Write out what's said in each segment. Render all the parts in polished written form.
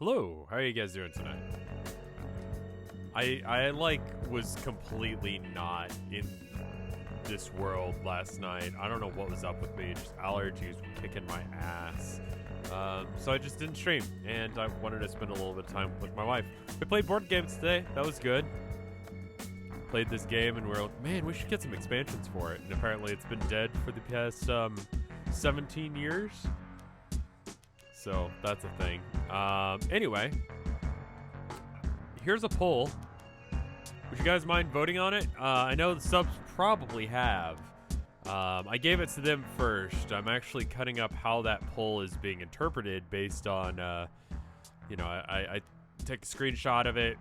Hello, how are you guys doing tonight? I like was completely not in this world last night. I don't know what was up with me. Just allergies were kicking my ass. So I just didn't stream, and I wanted to spend a little bit of time with my wife. We played board games today. That was good. Played this game, and we were like, man, we should get some expansions for it. And apparently it's been dead for the past 17 years. So that's a thing. Anyway, here's a poll. Would you guys mind voting on it? I know the subs probably have. I gave it to them first. I'm actually cutting up how that poll is being interpreted based on, I take a screenshot of it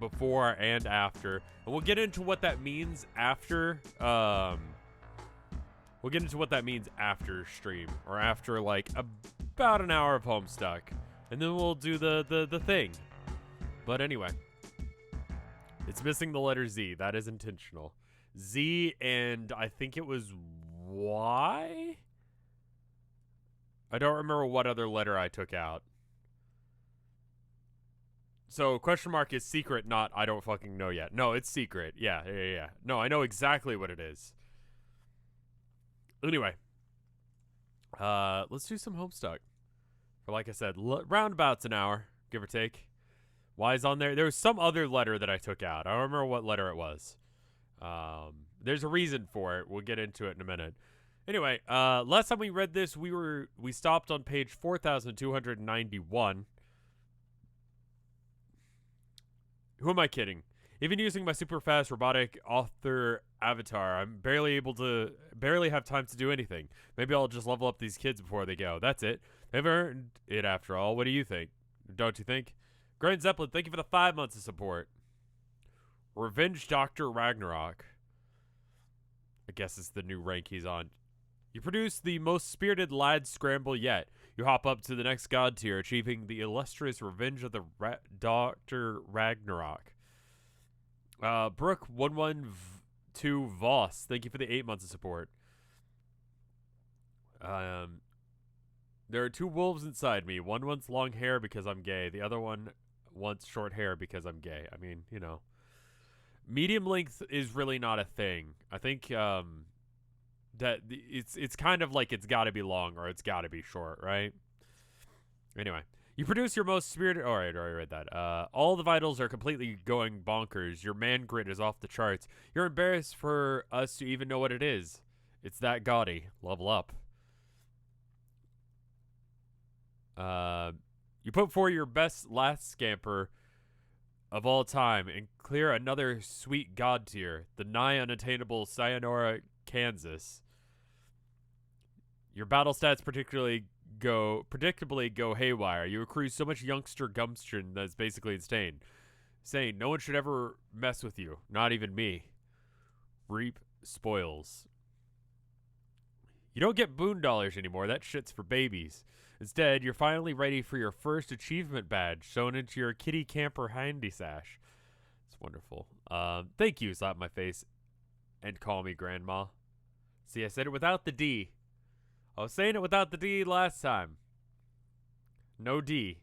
before and after. And we'll get into what that means after, stream, or after, like, about an hour of Homestuck. And then we'll do the thing. But anyway. It's missing the letter Z. That is intentional. Z and I think it was Y? I don't remember what other letter I took out. So question mark is secret, not I don't fucking know yet. No, it's secret. Yeah. No, I know exactly what it is. Anyway. Let's do some Homestuck. For like I said, roundabouts an hour, give or take. Y's on there. There was some other letter that I took out. I don't remember what letter it was. There's a reason for it. We'll get into it in a minute. Anyway, last time we read this, we stopped on page 4,291. Who am I kidding? Even using my super fast robotic author avatar, I'm barely have time to do anything. Maybe I'll just level up these kids before they go. That's it. They've earned it after all. What do you think? Don't you think? Grand Zeppelin, thank you for the 5 months of support. Revenge Dr. Ragnarok. I guess it's the new rank he's on. You produce the most spirited lad scramble yet. You hop up to the next god tier, achieving the illustrious Revenge of the Dr. Ragnarok. Brook112 Voss, thank you for the 8 months of support. There are two wolves inside me. One wants long hair because I'm gay. The other one wants short hair because I'm gay. I mean, you know. Medium length is really not a thing. I think that it's kind of like it's got to be long or it's got to be short, right? Anyway, you produce your most spirited... All right, I already read that. All the vitals are completely going bonkers. Your man grid is off the charts. You're embarrassed for us to even know what it is. It's that gaudy. Level up. You put for your best last scamper of all time and clear another sweet god tier, the nigh unattainable Sayonara, Kansas. Your battle stats predictably go haywire. You accrue so much youngster gumption that's basically insane. Saying no one should ever mess with you, not even me. Reap spoils. You don't get boon dollars anymore. That shit's for babies. Instead, you're finally ready for your first achievement badge sewn into your kitty camper handy sash. It's wonderful. Thank you, slap my face, and call me grandma. See, I said it without the D. I was saying it without the D last time. No D.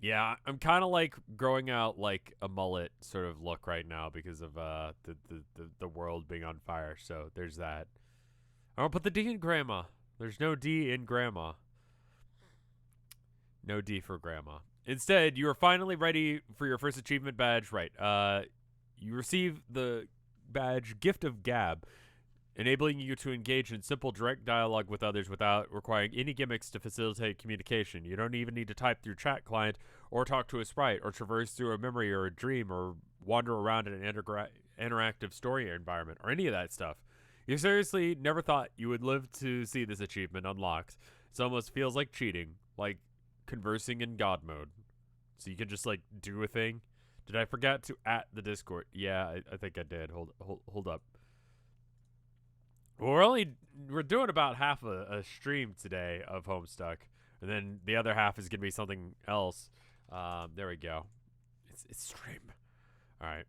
Yeah, I'm kind of like growing out like a mullet sort of look right now because of the world being on fire. So there's that. I don't put the D in grandma. There's no D in grandma. No D for grandma. Instead, you are finally ready for your first achievement badge. Right. You receive the badge Gift of Gab, enabling you to engage in simple, direct dialogue with others without requiring any gimmicks to facilitate communication. You don't even need to type through chat client or talk to a sprite or traverse through a memory or a dream or wander around in an interactive story environment or any of that stuff. You seriously never thought you would live to see this achievement unlocked. It almost feels like cheating, like conversing in God mode. So you can just like do a thing. Did I forget to @ the Discord? Yeah, I think I did. Hold up. Well, we're doing about half a stream today of Homestuck, and then the other half is gonna be something else. There we go. It's stream. All right.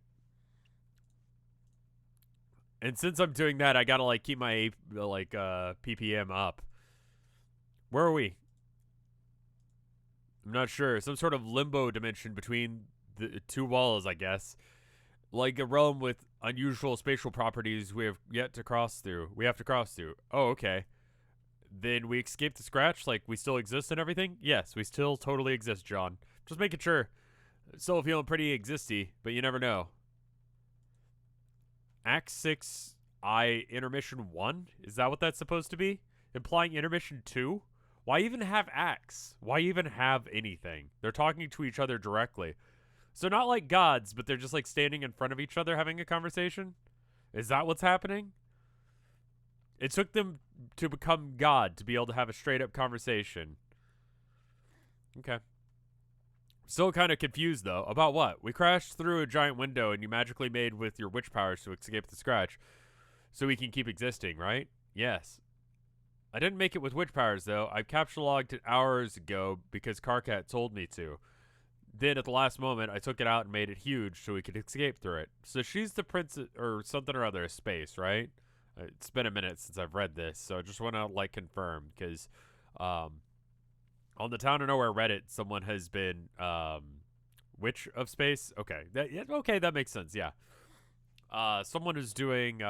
And since I'm doing that, I gotta like keep my ppm up. Where are we? I'm not sure. Some sort of limbo dimension between the two walls, I guess. Like a realm with unusual spatial properties we have yet to cross through. We have to cross through. Oh, okay. Then we escape the scratch, like we still exist and everything? Yes, we still totally exist, John. Just making sure. Still feeling pretty existy, but you never know. Act 6, intermission 1? Is that what that's supposed to be? Implying intermission 2? Why even have acts? Why even have anything? They're talking to each other directly. So not like gods, but they're just like standing in front of each other having a conversation? Is that what's happening? It took them to become God to be able to have a straight up conversation. Okay. Still kind of confused, though. About what? We crashed through a giant window and you magically made with your witch powers to escape the scratch so we can keep existing, right? Yes. I didn't make it with witch powers, though. I capture logged it hours ago because Carcat told me to. Then, at the last moment, I took it out and made it huge so we could escape through it. So she's the princess, or something or other, of space, right? It's been a minute since I've read this, so I just want to, like, confirm, because, on the Town of Nowhere Reddit, someone has been, Witch of Space? Okay, that makes sense, yeah. Someone is doing,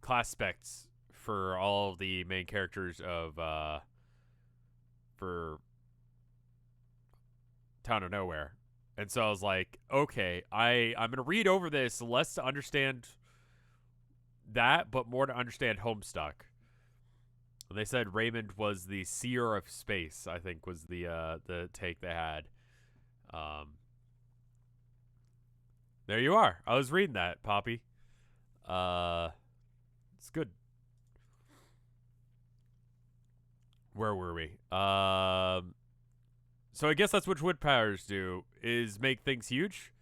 Classpects for all of the main characters of, for Town of Nowhere. And so I was like, okay, I'm going to read over this less to understand that, but more to understand Homestuck. And they said Raymond was the seer of space, I think was the take they had. There you are. I was reading that, Poppy. It's good. Where were we? So I guess that's what wood powers do, is make things huge.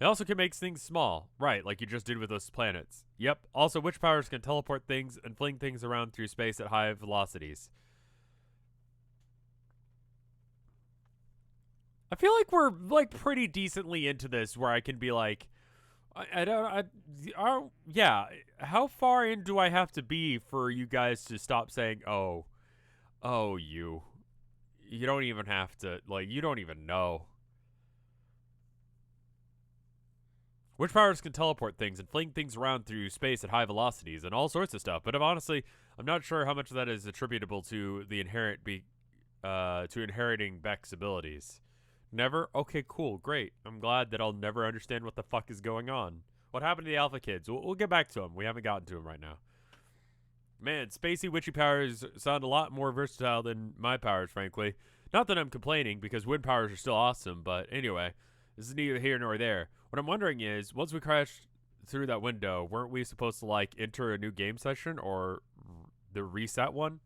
It also can make things small. Right, like you just did with those planets. Yep. Also, witch powers can teleport things and fling things around through space at high velocities. I feel like we're, like, pretty decently into this where I can be like, yeah, how far in do I have to be for you guys to stop saying, oh, you don't even have to, like, you don't even know. Witch powers can teleport things and fling things around through space at high velocities and all sorts of stuff, but honestly, I'm not sure how much of that is attributable to the inheriting Beck's abilities. Never? Okay, cool, great. I'm glad that I'll never understand what the fuck is going on. What happened to the alpha kids? We'll get back to them. We haven't gotten to them right now. Man, spacey witchy powers sound a lot more versatile than my powers, frankly. Not that I'm complaining, because wind powers are still awesome, but anyway, this is neither here nor there. What I'm wondering is, once we crashed through that window, weren't we supposed to, like, enter a new game session, or the reset one?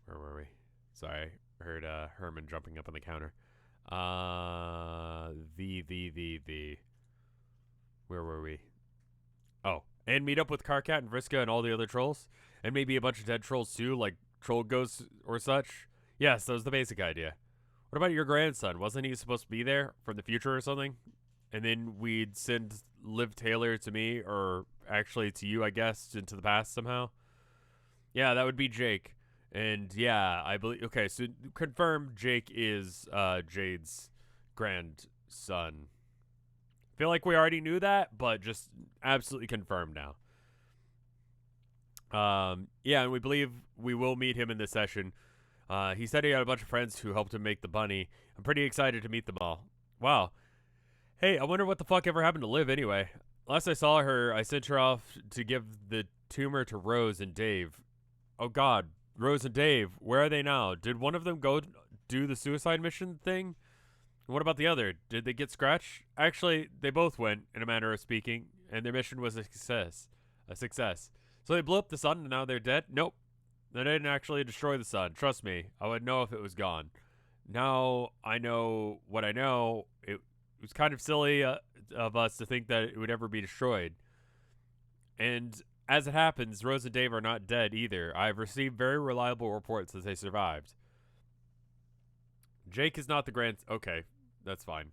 Where were we? Sorry, I heard Herman jumping up on the counter. Where were we? Oh, and meet up with Carcat and Vriska and all the other trolls? And maybe a bunch of dead trolls too, like troll ghosts or such? Yes, that was the basic idea. What about your grandson? Wasn't he supposed to be there from the future or something? And then we'd send Liv Taylor to me, or actually to you, I guess, into the past somehow? Yeah, that would be Jake. And yeah, I believe. Okay, so confirmed Jake is Jade's grandson. Feel like we already knew that, but just absolutely confirmed now. Yeah, and we believe we will meet him in this session. He said he had a bunch of friends who helped him make the bunny. I'm pretty excited to meet them all. Wow. Hey, I wonder what the fuck ever happened to Liv anyway. Last I saw her, I sent her off to give the tumor to Rose and Dave. Oh god, Rose and Dave, where are they now? Did one of them go do the suicide mission thing? And what about the other? Did they get scratched? Actually, they both went, in a manner of speaking, and their mission was a success. So they blew up the sun and now they're dead? Nope. They didn't actually destroy the sun. Trust me, I would know if it was gone. Now I know what I know. It was kind of silly of us to think that it would ever be destroyed. And as it happens, Rose and Dave are not dead either. I've received very reliable reports that they survived. Jake is not the grand... Okay. That's fine.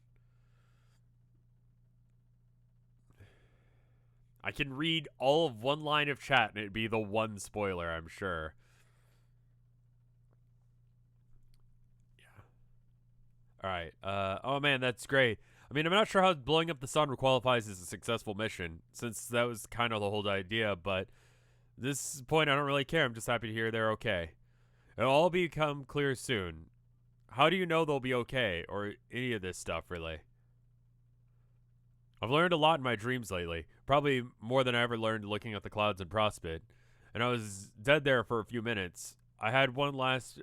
I can read all of one line of chat and it'd be the one spoiler, I'm sure. All right. Oh man, that's great. I mean, I'm not sure how blowing up the sun qualifies as a successful mission, since that was kind of the whole idea. But at this point, I don't really care. I'm just happy to hear they're okay. It'll all become clear soon. How do you know they'll be okay, or any of this stuff, really? I've learned a lot in my dreams lately, probably more than I ever learned looking at the clouds in Prospect. And I was dead there for a few minutes. I had one last,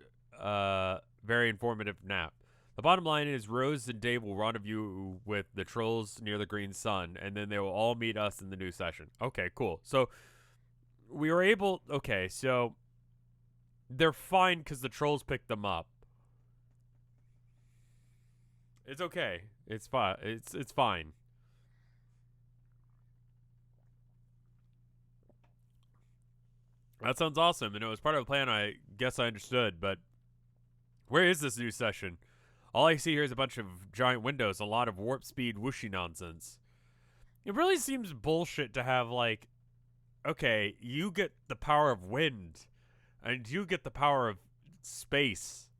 very informative nap. The bottom line is Rose and Dave will rendezvous with the trolls near the green sun, and then they will all meet us in the new session. Okay, cool. So we were able... Okay, so they're fine because the trolls picked them up. It's okay. It's fine. It's fine. That sounds awesome, and it was part of a plan I guess I understood, but where is this new session? All I see here is a bunch of giant windows, a lot of warp speed whooshy nonsense. It really seems bullshit to have, like, okay, you get the power of wind, and you get the power of space.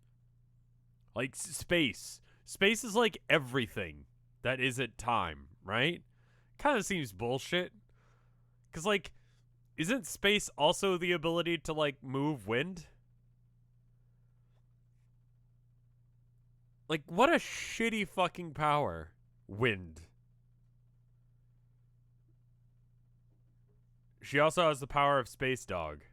Like, space. Space is like everything that isn't time, right? Kind of seems bullshit. Because, like, isn't space also the ability to, like, move wind? Like, what a shitty fucking power. Wind. She also has the power of Space Dog.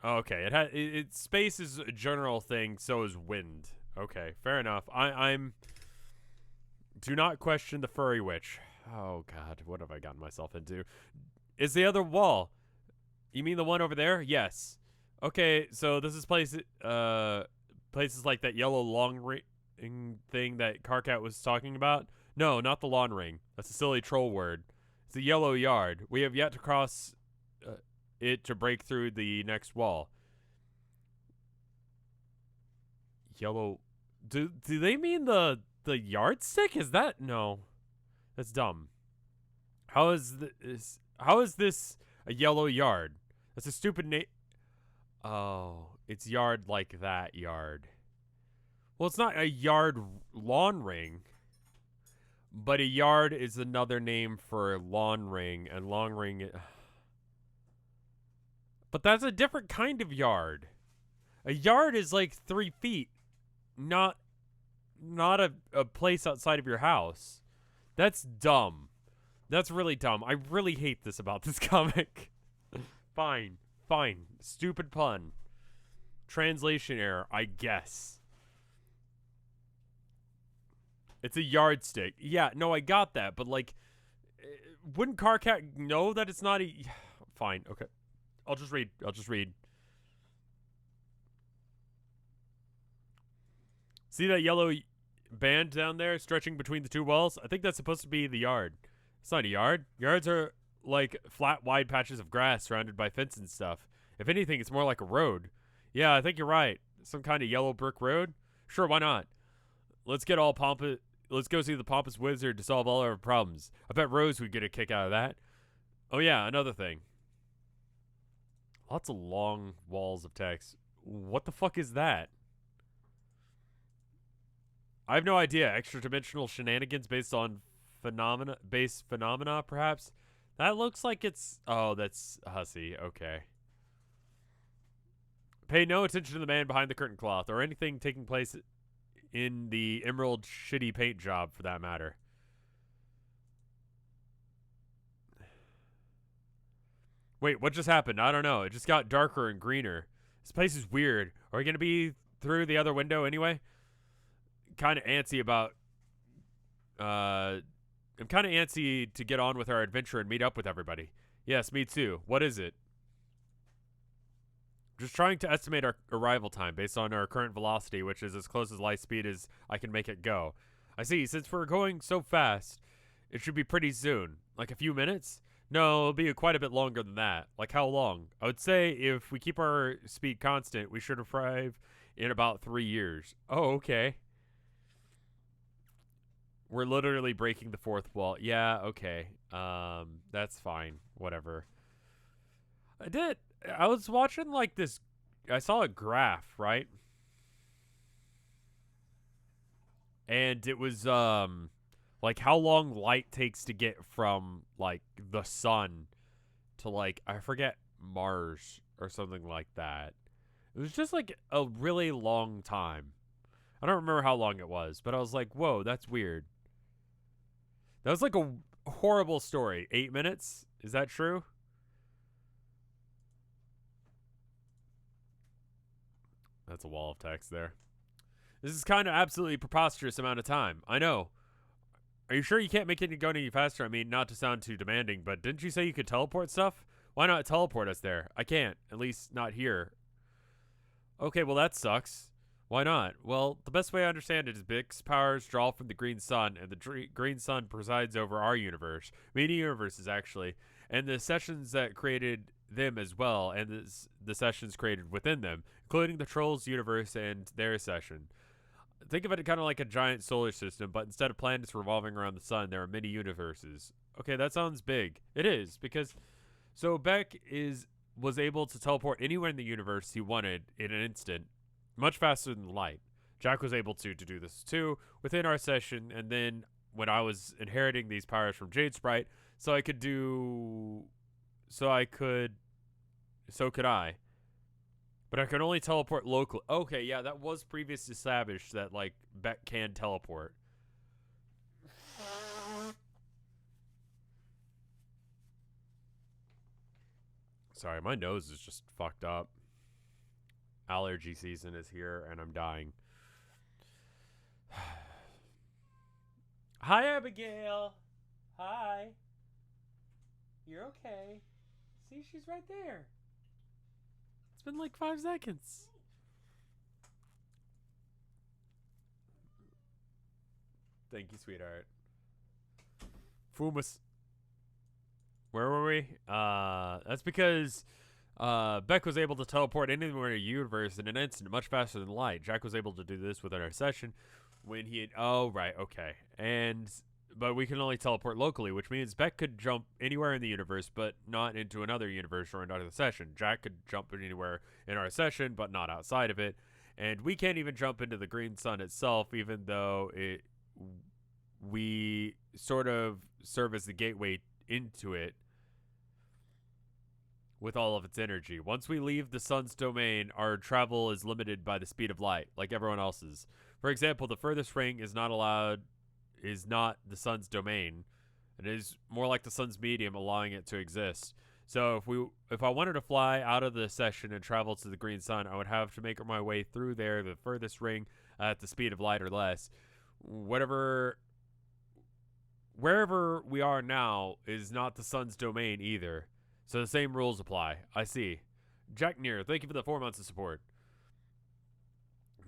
Okay, space is a general thing, so is wind. Okay, fair enough. I'm do not question the furry witch. Oh god, what have I gotten myself into? Is the other wall? You mean the one over there? Yes. Okay, so this is places like that yellow long ring thing that Carcat was talking about. No, not the lawn ring. That's a silly troll word. It's a yellow yard. We have yet to cross it to break through the next wall. Yellow. Do they mean the yardstick? Is that no? That's dumb. How is this a yellow yard? That's a stupid name. Oh, it's yard like that yard. Well, it's not a yard lawn ring, but a yard is another name for lawn ring, and lawn ring. But that's a different kind of yard. A yard is like 3 feet, not a place outside of your house. That's dumb. That's really dumb. I really hate this about this comic. Fine. Stupid pun. Translation error, I guess. It's a yardstick. Yeah, no, I got that, but like, wouldn't Carcat know that it's not a... Fine, okay. I'll just read. See that yellow band down there stretching between the two walls? I think that's supposed to be the yard. It's not a yard. Yards are like flat, wide patches of grass surrounded by fence and stuff. If anything, it's more like a road. Yeah, I think you're right. Some kind of yellow brick road? Sure, why not? Let's go see the pompous wizard to solve all our problems. I bet Rose would get a kick out of that. Oh yeah, another thing. Lots of long walls of text. What the fuck is that? I have no idea. Extra-dimensional shenanigans based on phenomena, perhaps? That looks like it's... Oh, that's Hussy. Okay. Pay no attention to the man behind the curtain cloth or anything taking place in the emerald shitty paint job, for that matter. Wait, what just happened? I don't know. It just got darker and greener. This place is weird. Are we going to be through the other window anyway? Kind of antsy about... I'm kind of antsy to get on with our adventure and meet up with everybody. Yes, me too. What is it? Just trying to estimate our arrival time based on our current velocity, which is as close as light speed as I can make it go. I see. Since we're going so fast, it should be pretty soon. Like a few minutes? No, it'll be quite a bit longer than that. Like how long? I would say if we keep our speed constant, we should arrive in about 3 years. Oh, okay. We're literally breaking the fourth wall. Yeah, okay. That's fine. Whatever. I was watching like this. I saw a graph, right? And it was like how long light takes to get from like the sun to like I forget Mars or something like that. It was just like a really long time. I don't remember how long it was, but I was like, "Whoa, that's weird." That was like a horrible story. 8 minutes? Is that true? That's a wall of text there. This is kind of absolutely preposterous amount of time. I know. Are you sure you can't make it go any faster? I mean, not to sound too demanding, but didn't you say you could teleport stuff? Why not teleport us there? I can't. At least not here. Okay, well that sucks. Why not? Well, the best way I understand it is Bix's powers draw from the green sun, and the green sun presides over our universe. Many universes, actually. And the sessions that created them as well, and the sessions created within them, including the Trolls universe and their session. Think of it kind of like a giant solar system, but instead of planets revolving around the sun, there are many universes. Okay, that sounds big. It is, because so Beck was able to teleport anywhere in the universe he wanted in an instant, much faster than light. Jack was able to do this too within our session, and then when I was inheriting these powers from Jade Sprite, so could I. But I can only teleport locally. Okay, yeah, that was previously established that, like, Beck can teleport. Sorry, my nose is just fucked up. Allergy season is here, and I'm dying. Hi, Abigail. Hi. You're okay. See, she's right there. It's been like 5 seconds. Thank you, sweetheart. Fumus. Where were we? That's because Beck was able to teleport anywhere in the universe in an instant, much faster than light. Jack was able to do this within our session when he had. Oh, right, okay. But we can only teleport locally, which means Beck could jump anywhere in the universe, but not into another universe or another session. Jack could jump anywhere in our session, but not outside of it. And we can't even jump into the green sun itself, even though we sort of serve as the gateway into it with all of its energy. Once we leave the sun's domain, our travel is limited by the speed of light, like everyone else's. For example, the furthest ring is not the sun's domain. It is more like the sun's medium, allowing it to exist. So if I wanted to fly out of the session and travel to the green sun, I would have to make my way through there, the furthest ring, at the speed of light or less. Wherever we are now is not the sun's domain either. So the same rules apply. I see. Jack Neer, thank you for the 4 months of support.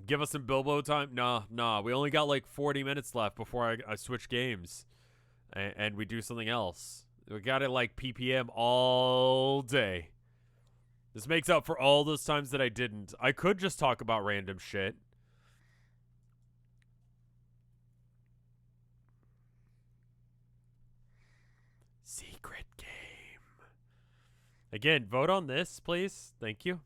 Give us some Bilbo time? Nah. We only got like 40 minutes left before I switch games. And we do something else. We got it like PPM all day. This makes up for all those times that I didn't. I could just talk about random shit. Secret game. Again, vote on this, please. Thank you.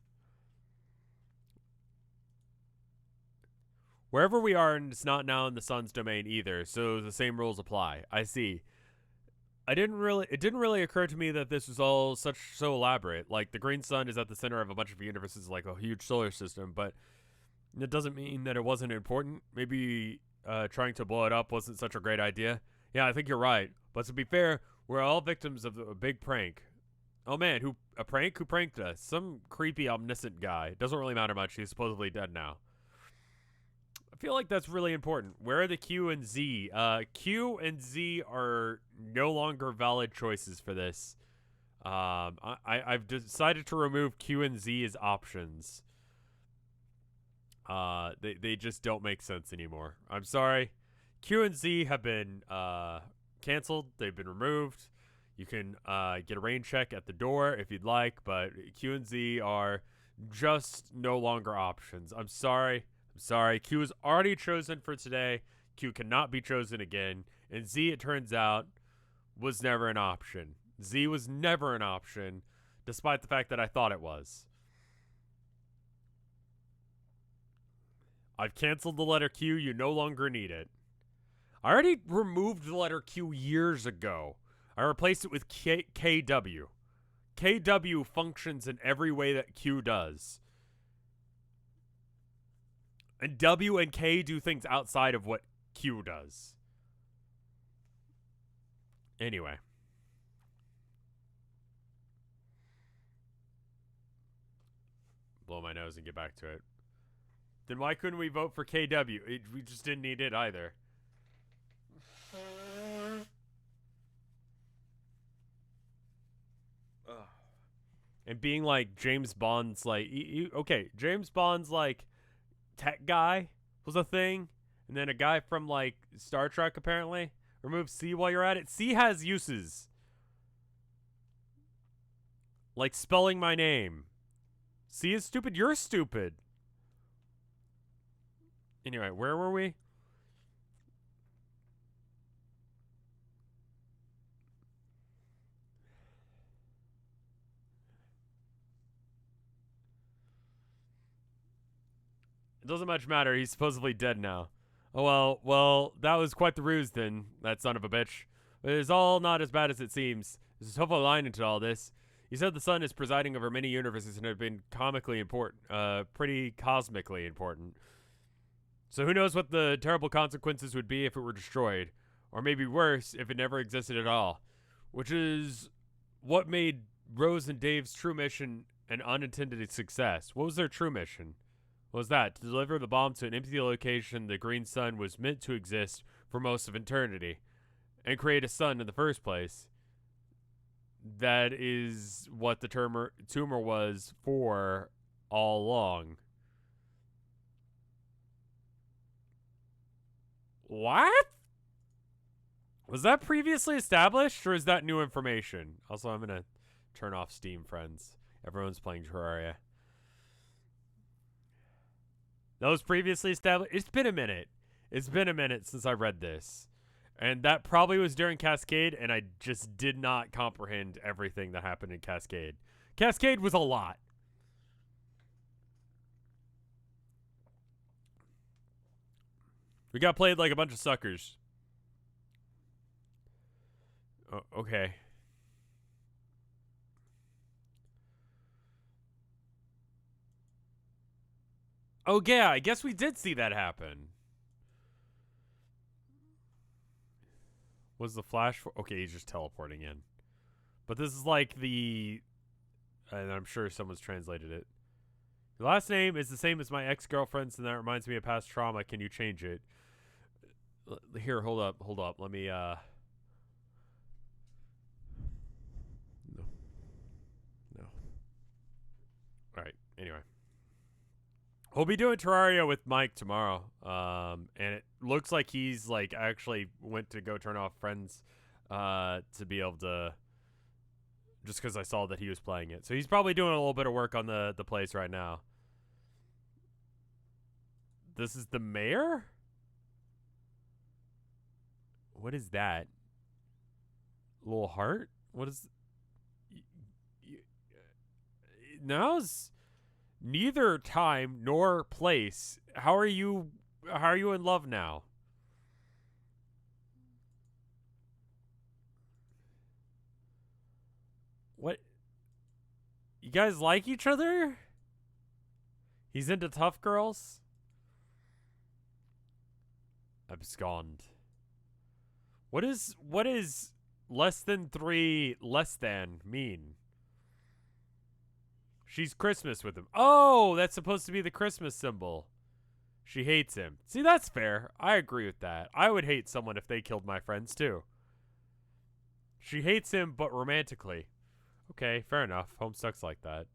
Wherever we are, and it's not now in the sun's domain either, so the same rules apply. I see. It didn't really occur to me that this was all so elaborate. Like, the green sun is at the center of a bunch of universes, like a huge solar system, but it doesn't mean that it wasn't important. Maybe trying to blow it up wasn't such a great idea. Yeah, I think you're right. But to be fair, we're all victims of a big prank. Oh man, who pranked us? Some creepy omniscient guy. Doesn't really matter much. He's supposedly dead now. I feel like that's really important. Where are the Q and Z? Q and Z are no longer valid choices for this. I've decided to remove Q and Z as options. They just don't make sense anymore. I'm sorry. Q and Z have been canceled. They've been removed. You can get a rain check at the door if you'd like, but Q and Z are just no longer options. I'm sorry. I'm sorry. Q is already chosen for today. Q cannot be chosen again. And Z, it turns out, was never an option. Z was never an option, despite the fact that I thought it was. I've canceled the letter Q. You no longer need it. I already removed the letter Q years ago. I replaced it with KW. KW functions in every way that Q does. And W and K do things outside of what Q does. Anyway. Blow my nose and get back to it. Then why couldn't we vote for KW? We just didn't need it either. And being like James Bond's like, okay, James Bond's like tech guy was a thing, and then a guy from like Star Trek apparently. Remove C while you're at it. C has uses, like spelling my name. C is stupid. You're stupid. Anyway, where were we? It doesn't much matter. He's supposedly dead now. Oh, well, that was quite the ruse then, that son of a bitch. But it's all not as bad as it seems. There's a silver lining to all this. He said the sun is presiding over many universes and have been comically important, pretty cosmically important. So who knows what the terrible consequences would be if it were destroyed. Or maybe worse, if it never existed at all. Which is what made Rose and Dave's true mission an unintended success. What was their true mission? What was that? To deliver the bomb to an empty location the green sun was meant to exist for most of eternity. And create a sun in the first place. That is what the tumor was for all along. What? Was that previously established, or is that new information? Also, I'm going to turn off Steam, friends. Everyone's playing Terraria. That was previously established? It's been a minute. It's been a minute since I read this. And that probably was during Cascade, and I just did not comprehend everything that happened in Cascade. Cascade was a lot. We got played like a bunch of suckers. Oh, okay. Oh, yeah, I guess we did see that happen. Was the flash for... Okay, he's just teleporting in. But this is like the... And I'm sure someone's translated it. Your last name is the same as my ex-girlfriend's, and that reminds me of past trauma. Can you change it? Here, hold up. Let me, No. Alright, anyway. We'll be doing Terraria with Mike tomorrow. And it looks like he's, like, actually went to go turn off friends, to be able to... Just because I saw that he was playing it. So he's probably doing a little bit of work on the place right now. This is the mayor? What is that? Little heart? What is... Now's neither time nor place. How are you in love now? What? You guys like each other? He's into tough girls? Abscond. What is less than 3 less than mean? She's Christmas with him. Oh, that's supposed to be the Christmas symbol. She hates him. See, that's fair. I agree with that. I would hate someone if they killed my friends too. She hates him, but romantically. Okay, fair enough. Homestuck's like that.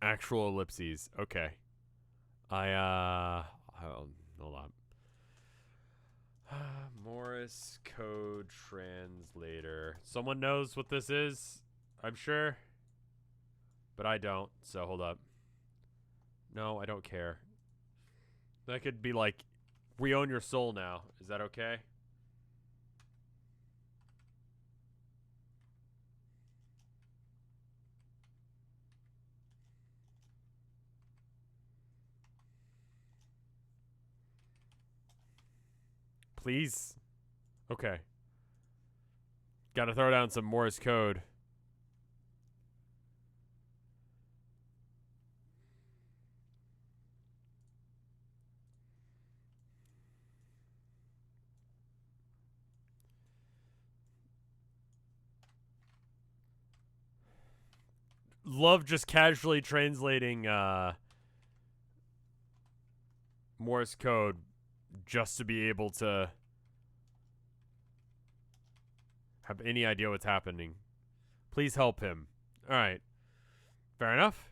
Actual ellipses. Okay. Hold on. Morris code translator. Someone knows what this is, I'm sure. But I don't, so hold up. No, I don't care. That could be like, we own your soul now. Is that okay? Please? Okay. Gotta throw down some Morse code. Love just casually translating Morse code just to be able to have any idea what's happening. Please help him. Alright. Fair enough.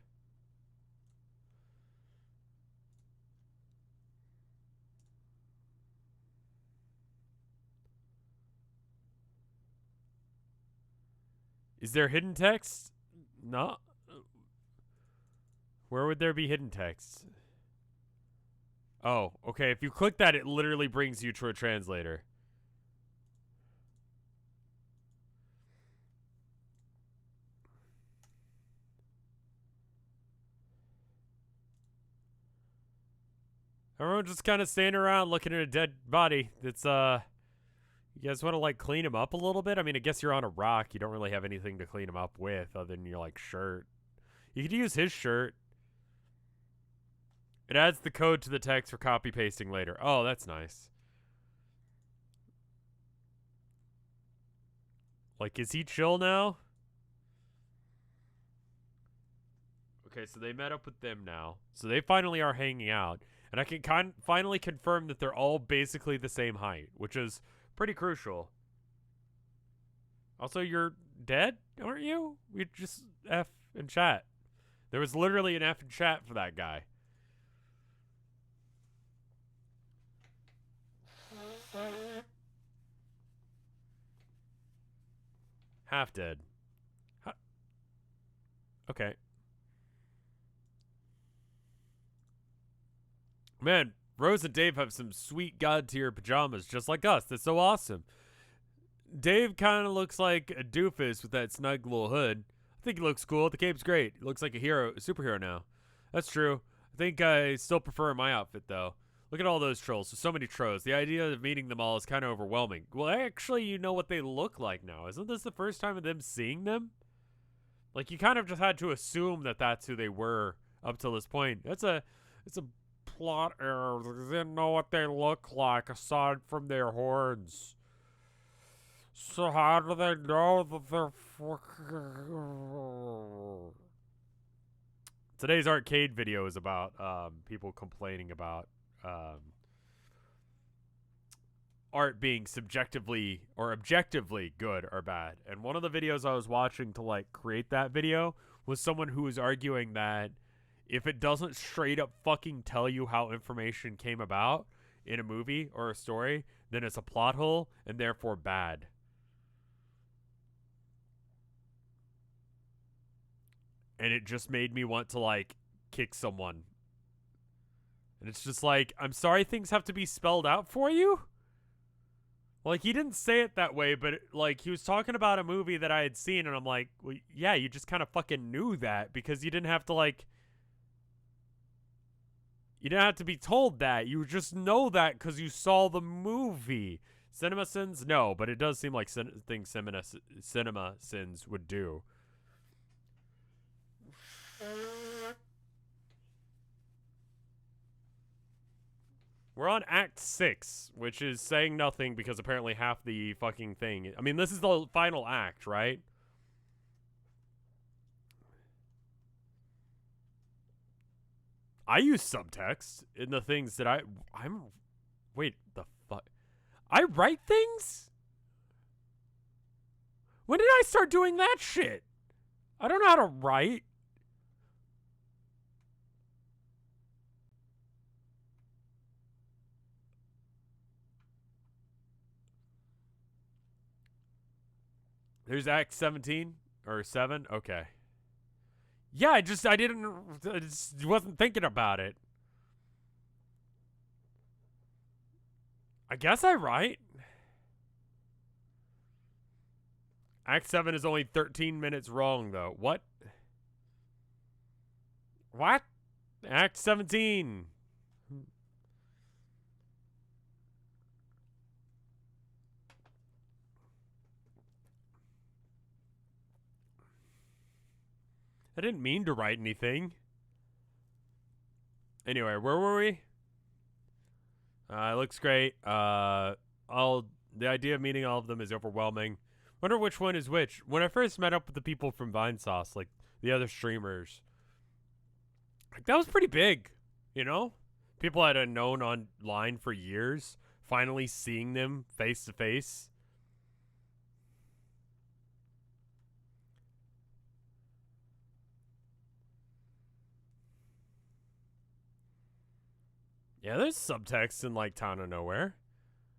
Is there hidden text? No. Where would there be hidden text? Oh, okay. If you click that, it literally brings you to a translator. Everyone's just kind of standing around looking at a dead body. That's, you guys want to, like, clean him up a little bit? I mean, I guess you're on a rock. You don't really have anything to clean him up with other than your, like, shirt. You could use his shirt. It adds the code to the text for copy pasting later. Oh, that's nice. Like, is he chill now? Okay, so they met up with them now. So they finally are hanging out. And I can finally confirm that they're all basically the same height, which is pretty crucial. Also, you're dead, aren't you? We just F in chat. There was literally an F in chat for that guy. Half dead. Okay. Man, Rose and Dave have some sweet god tier pajamas just like us. That's so awesome. Dave kind of looks like a doofus with that snug little hood. I think he looks cool. The cape's great. He looks like a superhero now. That's true. I think I still prefer my outfit though. Look at all those trolls. There's so many trolls. The idea of meeting them all is kind of overwhelming. Well, actually, you know what they look like now. Isn't this the first time of them seeing them? Like, you kind of just had to assume that that's who they were up till this point. It's a plot error. They didn't know what they look like aside from their horns. So how do they know that they're fucking... Today's arcade video is about people complaining about art being subjectively or objectively good or bad. And one of the videos I was watching to like create that video was someone who was arguing that if it doesn't straight up fucking tell you how information came about in a movie or a story, then it's a plot hole and therefore bad. And it just made me want to like kick someone. And it's just like, I'm sorry things have to be spelled out for you? Like, he didn't say it that way, but like he was talking about a movie that I had seen, and I'm like, well, yeah, you just kind of fucking knew that because you didn't have to like, you didn't have to be told that. You just know that because you saw the movie. Cinema sins? No, but it does seem like things cinema sins would do. We're on Act 6, which is saying nothing because apparently half the fucking thing... I mean, this is the final act, right? I use subtext in the things that I'm... Wait, the fuck? I write things? When did I start doing that shit? I don't know how to write. There's Act 17 or 7. Okay. Yeah, I just wasn't thinking about it. I guess I'm right. Act 7 is only 13 minutes wrong, though. What? What? Act 17. I didn't mean to write anything. Anyway, where were we? It looks great. The idea of meeting all of them is overwhelming. Wonder which one is which. When I first met up with the people from Vinesauce, like the other streamers, like that was pretty big, you know? People I had known online for years, finally seeing them face to face. Yeah, there's subtext in like Town of Nowhere.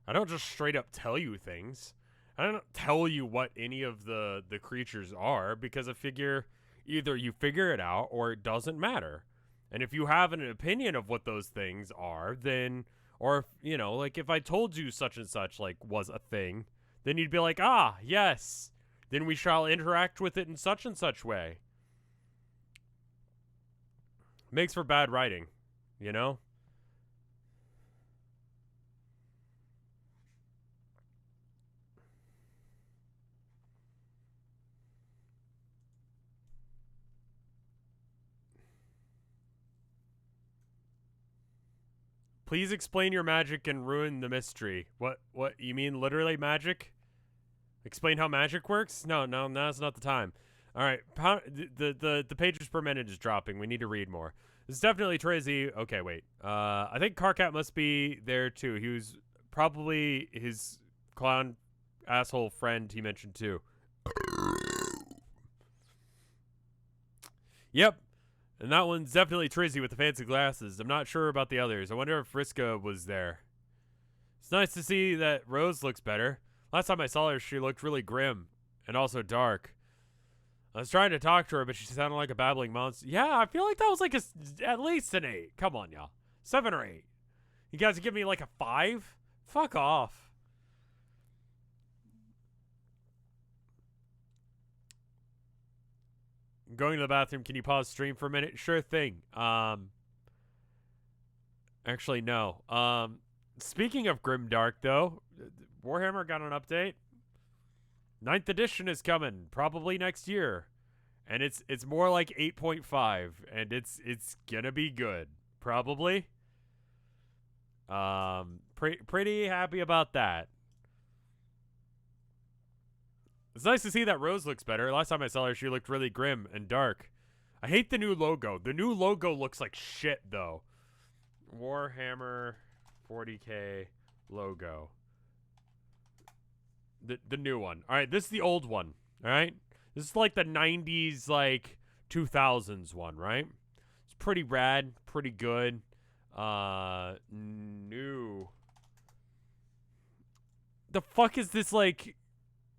I don't just straight up tell you things. I don't tell you what any of the creatures are because I figure either you figure it out or it doesn't matter. And if you have an opinion of what those things are, then, or if, you know, like if I told you such and such like was a thing, then you'd be like, ah, yes, then we shall interact with it in such and such way. Makes for bad writing, you know? Please explain your magic and ruin the mystery. What you mean literally magic? Explain how magic works? No, now's not the time. All right, the pages per minute is dropping. We need to read more. It's definitely Trizzy. Okay, wait. I think Carcat must be there too. He was probably his clown asshole friend he mentioned too. Yep. And that one's definitely Trizzy with the fancy glasses. I'm not sure about the others. I wonder if Friska was there. It's nice to see that Rose looks better. Last time I saw her, she looked really grim and also dark. I was trying to talk to her, but she sounded like a babbling monster. Yeah, I feel like that was like at least an 8. Come on, y'all. 7 or 8. You guys give me like a 5? Fuck off. Going to the bathroom. Can you pause stream for a minute? Sure thing. Actually, no. Speaking of grimdark, though, Warhammer got an update. 9th edition is coming, probably next year, and it's more like 8.5, and it's gonna be good, probably. Pretty happy about that. It's nice to see that Rose looks better. Last time I saw her, she looked really grim and dark. I hate the new logo. The new logo looks like shit, though. Warhammer 40K logo. The new one. All right, this is the old one. All right? This is like the 90s, like 2000s one, right? It's pretty rad, pretty good. New. The fuck is this, like...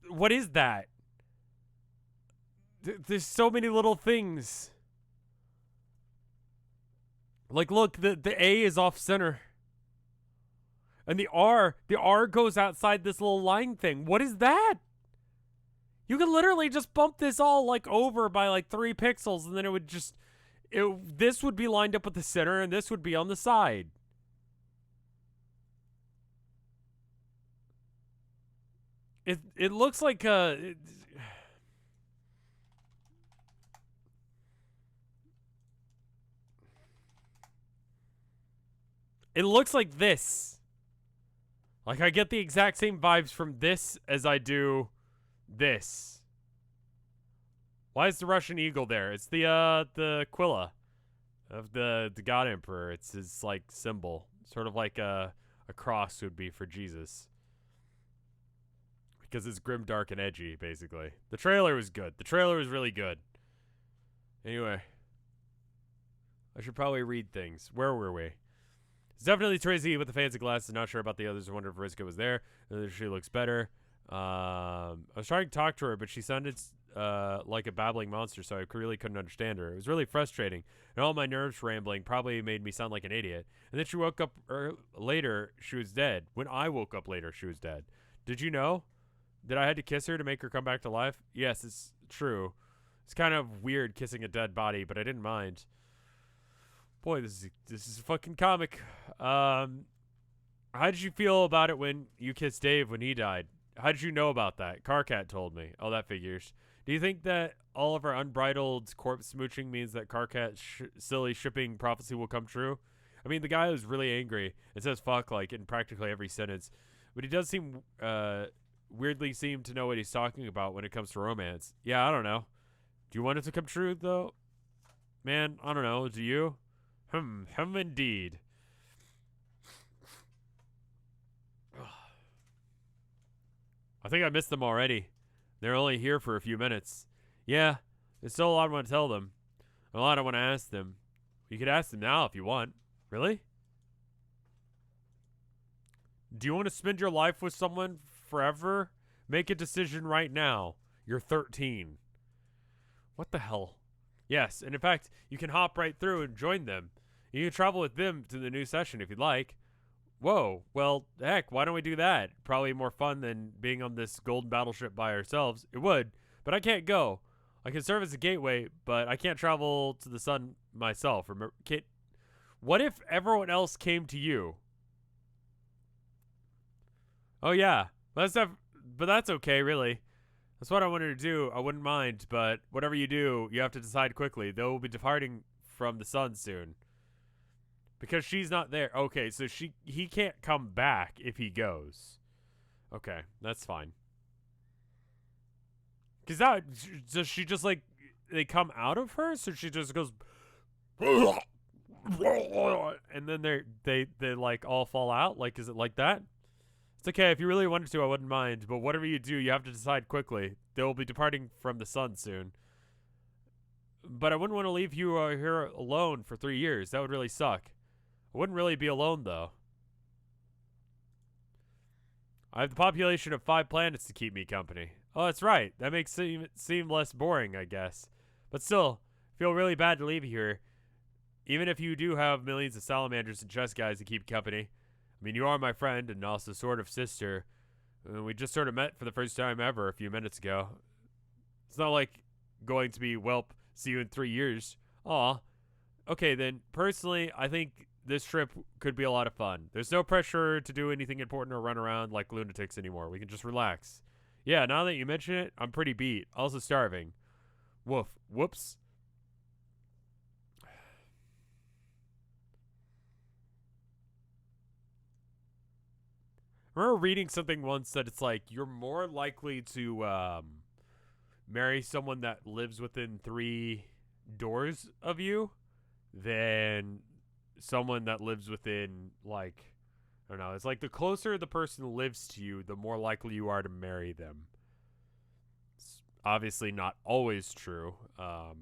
What is that? There's so many little things. Like, look, the A is off center. And the R goes outside this little line thing. What is that? You could literally just bump this all, like, over by, like, 3 pixels, and then it would just... this would be lined up with the center, and this would be on the side. It looks like it looks like this. Like, I get the exact same vibes from this as I do this. Why is the Russian eagle there? It's the Aquila of the God Emperor. It's his, like, symbol. Sort of like a cross would be for Jesus. Because it's grim, dark, and edgy, basically. The trailer was good. The trailer was really good. Anyway. I should probably read things. Where were we? It's definitely Tracy with the fancy glasses. Not sure about the others. I wonder if Riska was there. She looks better. I was trying to talk to her, but she sounded like a babbling monster, so I really couldn't understand her. It was really frustrating, and all my nerves rambling probably made me sound like an idiot. And then she woke up later, she was dead. When I woke up later, she was dead. Did you know that I had to kiss her to make her come back to life? Yes, it's true. It's kind of weird kissing a dead body, but I didn't mind. Boy, this is a fucking comic. How did you feel about it when you kissed Dave when he died? How did you know about that? Carcat told me. Oh, that figures. Do you think that all of our unbridled corpse smooching means that Carcat's silly shipping prophecy will come true? I mean, the guy was really angry and says fuck like in practically every sentence, but he does seem weirdly seem to know what he's talking about when it comes to romance. Yeah, I don't know. Do you want it to come true though? Man, I don't know. Do you? Indeed. I think I missed them already. They're only here for a few minutes. Yeah, there's still a lot I want to tell them. A lot I want to ask them. You could ask them now if you want. Really? Do you want to spend your life with someone forever? Make a decision right now. You're 13. What the hell? Yes, and in fact, you can hop right through and join them. You can travel with them to the new session if you'd like. Whoa, well, heck, why don't we do that? Probably more fun than being on this golden battleship by ourselves. It would, but I can't go. I can serve as a gateway, but I can't travel to the sun myself. Remember, what if everyone else came to you? Oh yeah, but that's okay, really. That's what I wanted to do. I wouldn't mind, but whatever you do, you have to decide quickly. They will be departing from the sun soon. Because she's not there. Okay, so he can't come back if he goes. Okay, that's fine. Because does she just like, they come out of her? So she just goes, and then they like all fall out? Like, is it like that? It's okay, if you really wanted to, I wouldn't mind. But whatever you do, you have to decide quickly. They will be departing from the sun soon. But I wouldn't want to leave you here alone for 3 years. That would really suck. I wouldn't really be alone, though. I have the population of 5 planets to keep me company. Oh, that's right. That makes it seem less boring, I guess. But still, I feel really bad to leave you here. Even if you do have millions of salamanders and chess guys to keep company. I mean, you are my friend and also sort of sister. We just sort of met for the first time ever a few minutes ago. It's not like going to be, welp, see you in 3 years. Aw. Okay, then, personally, I think this trip could be a lot of fun. There's no pressure to do anything important or run around like lunatics anymore. We can just relax. Yeah, now that you mention it, I'm pretty beat. Also starving. Woof. Whoops. I remember reading something once that it's like you're more likely to marry someone that lives within 3 doors of you than someone that lives within, like, I don't know. It's like the closer the person lives to you, the more likely you are to marry them. It's obviously not always true. I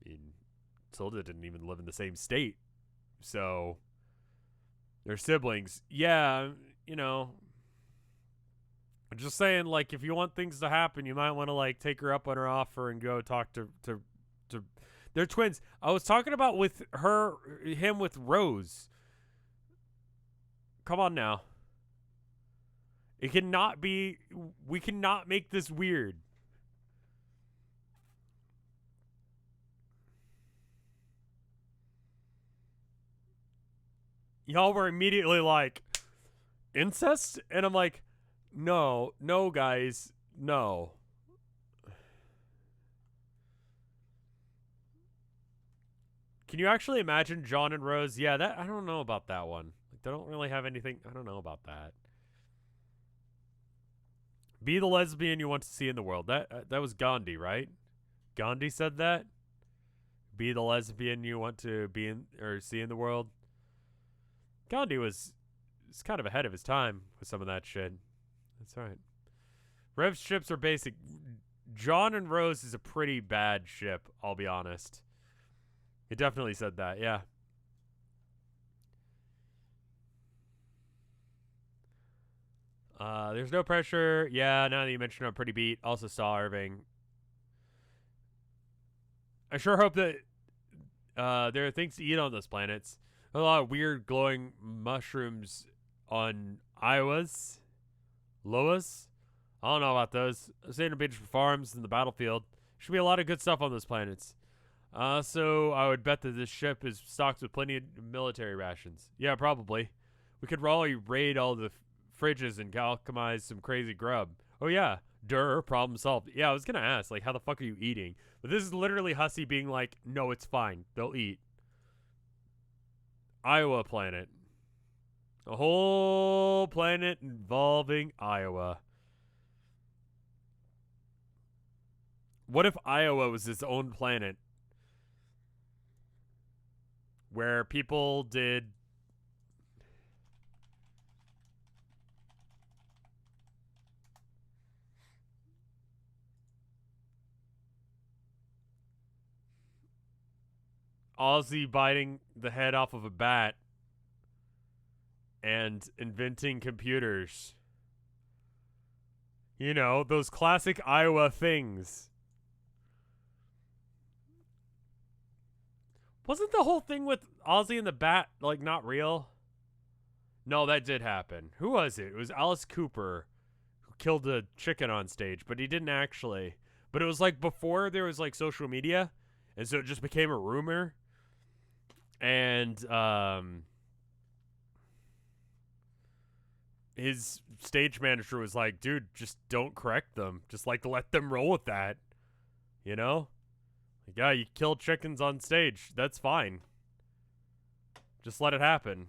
mean, Tilda didn't even live in the same state. So, they're siblings. Yeah, you know, I'm just saying, like, if you want things to happen, you might want to, like, take her up on her offer and go talk to they're twins. I was talking about him with Rose. Come on now. It cannot be, we cannot make this weird. Y'all were immediately like, incest? And I'm like, no, guys, no. Can you actually imagine John and Rose? Yeah, that I don't know about that one. Like, they don't really have anything. I don't know about that. Be the lesbian you want to see in the world. That was Gandhi, right? Gandhi said that. Be the lesbian you want to be in or see in the world. Gandhi was kind of ahead of his time with some of that shit. That's right. Rev's ships are basic. John and Rose is a pretty bad ship, I'll be honest. He definitely said that, yeah. There's no pressure. Yeah, now that you mention it, I'm pretty beat. Also saw Irving. I sure hope that there are things to eat on those planets. A lot of weird glowing mushrooms on Iowas. Loas? I don't know about those. I've seen a bunch for farms in the battlefield. Should be a lot of good stuff on those planets. So I would bet that this ship is stocked with plenty of military rations. Yeah, probably. We could probably raid all the fridges and alchemize some crazy grub. Oh yeah, problem solved. Yeah, I was gonna ask, like, how the fuck are you eating? But this is literally Hussey being like, no, it's fine. They'll eat. Iowa planet. A whole planet involving Iowa. What if Iowa was its own planet? Where people did... Ozzy biting the head off of a bat and inventing computers. You know, those classic Iowa things. Wasn't the whole thing with Ozzy and the bat, like, not real? No, that did happen. Who was it? It was Alice Cooper who killed a chicken on stage, but he didn't actually. But it was, like, before there was, like, social media, and so it just became a rumor. And, his stage manager was like, dude, just don't correct them. Just, like, let them roll with that. You know? Like, yeah, you kill chickens on stage. That's fine. Just let it happen.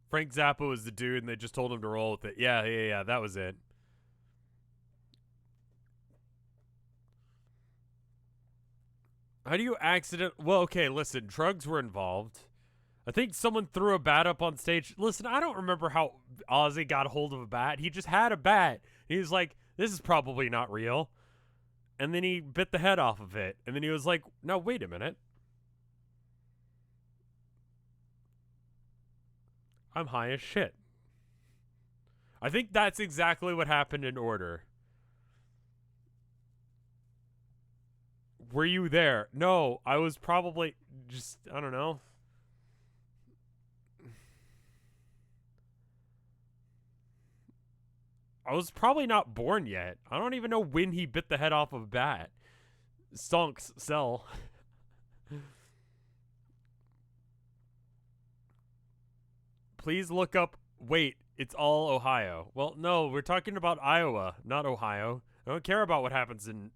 Frank Zappa was the dude, and they just told him to roll with it. Yeah, that was it. How do you accident... Well, okay, listen, drugs were involved. I think someone threw a bat up on stage. Listen, I don't remember how Ozzy got a hold of a bat. He just had a bat. He was like, this is probably not real. And then he bit the head off of it. And then he was like, no, wait a minute. I'm high as shit. I think that's exactly what happened in order. Were you there? No, I was probably just, I don't know. I was probably not born yet. I don't even know when he bit the head off of a bat. Stonks sell. Please look up. Wait, it's all Ohio. Well, no, we're talking about Iowa, not Ohio. I don't care about what happens in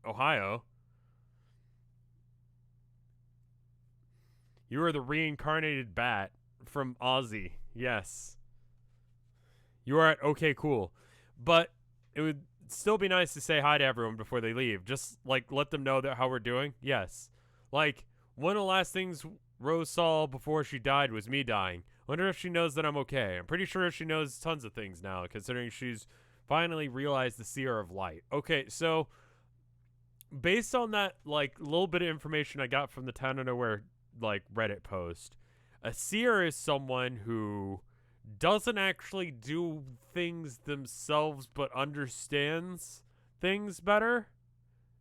Ohio. You are the reincarnated bat from Ozzy. Yes. You are at okay, cool. But it would still be nice to say hi to everyone before they leave. Just, like, let them know that how we're doing. Yes. Like, one of the last things Rose saw before she died was me dying. Wonder if she knows that I'm okay. I'm pretty sure she knows tons of things now, considering she's finally realized the seer of light. Okay, so based on that, like, little bit of information I got from the Town of Nowhere, like, Reddit post, a seer is someone who doesn't actually do things themselves but understands things better.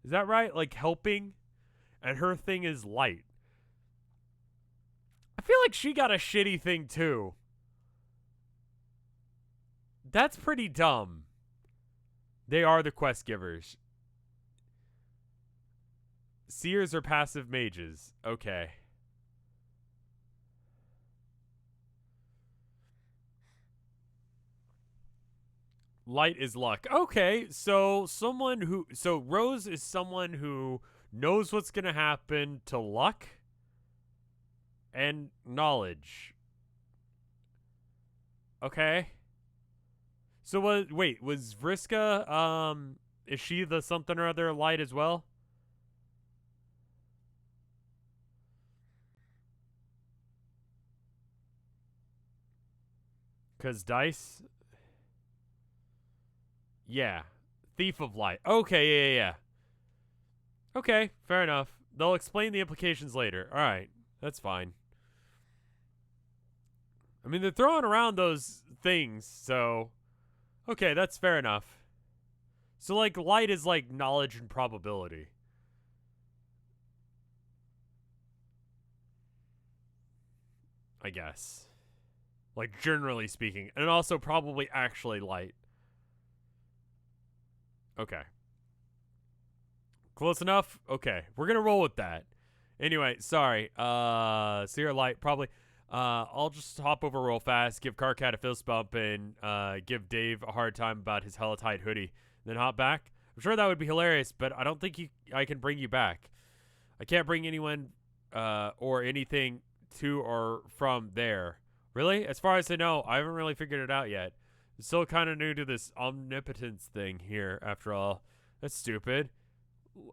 Is that right? Like, helping? And her thing is light. I feel like she got a shitty thing too. That's pretty dumb. They are the quest givers. Seers are passive mages. Okay. Light is luck. Okay, so Rose is someone who knows what's going to happen to luck and knowledge. Okay. So was Vriska, is she the something or other light as well? Cause dice? Yeah. Thief of light. Okay, yeah. Okay, fair enough. They'll explain the implications later. All right, that's fine. I mean, they're throwing around those things, so okay, that's fair enough. So, like, light is like knowledge and probability. I guess. Like, generally speaking. And also probably actually light. Okay. Close enough? Okay. We're gonna roll with that. Anyway, sorry. Seer light, probably. I'll just hop over real fast, give Carcat a fist bump, and give Dave a hard time about his hella tight hoodie. Then hop back. I'm sure that would be hilarious, but I don't think I can bring you back. I can't bring anyone or anything to or from there. Really? As far as I know, I haven't really figured it out yet. I'm still kind of new to this omnipotence thing here, after all. That's stupid.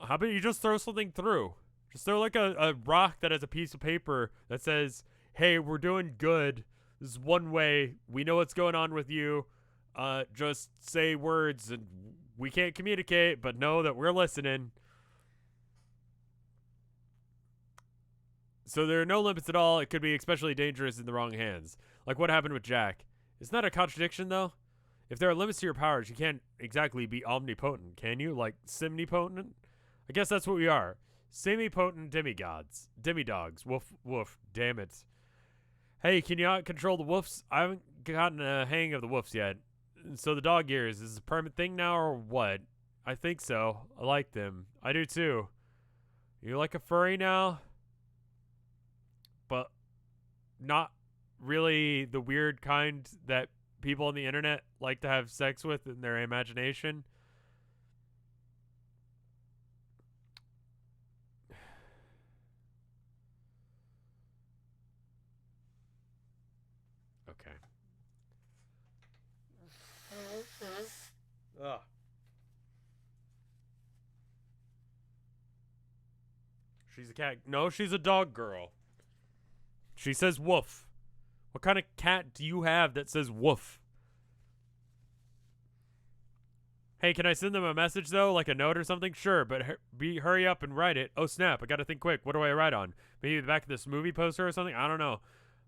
How about you just throw something through? Just throw like a rock that has a piece of paper that says, hey, we're doing good. This is one way. We know what's going on with you. Just say words, and we can't communicate, but know that we're listening. So there are no limits at all. It could be especially dangerous in the wrong hands. Like what happened with Jack. Isn't that a contradiction, though? If there are limits to your powers, you can't exactly be omnipotent, can you? Like semnipotent? I guess that's what we are. Semi-potent demigods. Demidogs. Woof, woof. Damn it. Hey, can you not control the woofs? I haven't gotten a hang of the woofs yet. So the dog ears, is this a permanent thing now or what? I think so. I like them. I do too. You like a furry now? But not really the weird kind that people on the internet like to have sex with in their imagination. Okay. Ugh. She's a cat. No, she's a dog girl. She says woof. What kind of cat do you have that says woof? Hey, can I send them a message, though? Like a note or something? Sure, but hurry up and write it. Oh, snap. I gotta think quick. What do I write on? Maybe the back of this movie poster or something? I don't know.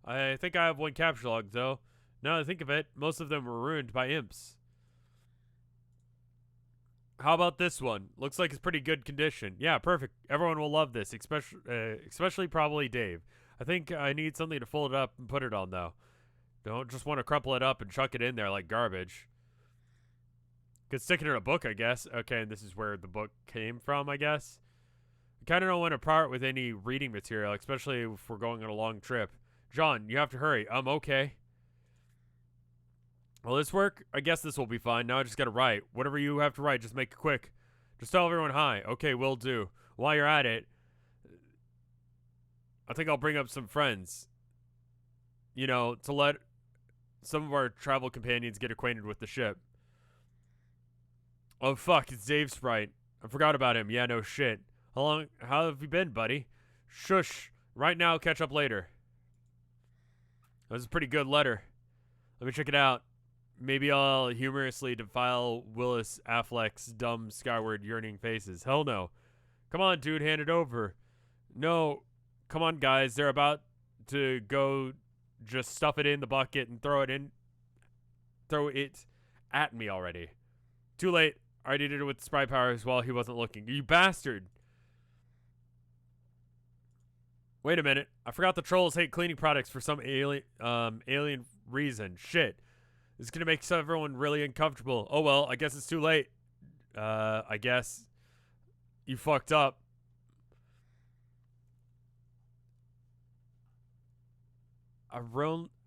I think I have one capture log, though. Now that I think of it, most of them were ruined by imps. How about this one? Looks like it's pretty good condition. Yeah, perfect. Everyone will love this, especially probably Dave. I think I need something to fold it up and put it on, though. Don't just want to crumple it up and chuck it in there like garbage. Could stick it in a book, I guess. Okay, and this is where the book came from, I guess. I kind of don't want to part with any reading material, especially if we're going on a long trip. John, you have to hurry. Okay. Will this work? I guess this will be fine. Now I just gotta write. Whatever you have to write, just make it quick. Just tell everyone hi. Okay, will do. While you're at it, I think I'll bring up some friends. You know, to let some of our travel companions get acquainted with the ship. Oh, fuck, it's Dave's sprite. I forgot about him. Yeah, no shit. How have you been, buddy? Shush. Right now, catch up later. That was a pretty good letter. Let me check it out. Maybe I'll humorously defile Willis Affleck's dumb, skyward yearning faces. Hell no. Come on, dude, hand it over. No. Come on, guys. They're about to go just stuff it in the bucket and throw it at me already. Too late. I already did it with sprite powers while he wasn't looking. You bastard. Wait a minute. I forgot the trolls hate cleaning products for some alien reason. Shit. This is going to make everyone really uncomfortable. Oh, well, I guess it's too late. I guess you fucked up.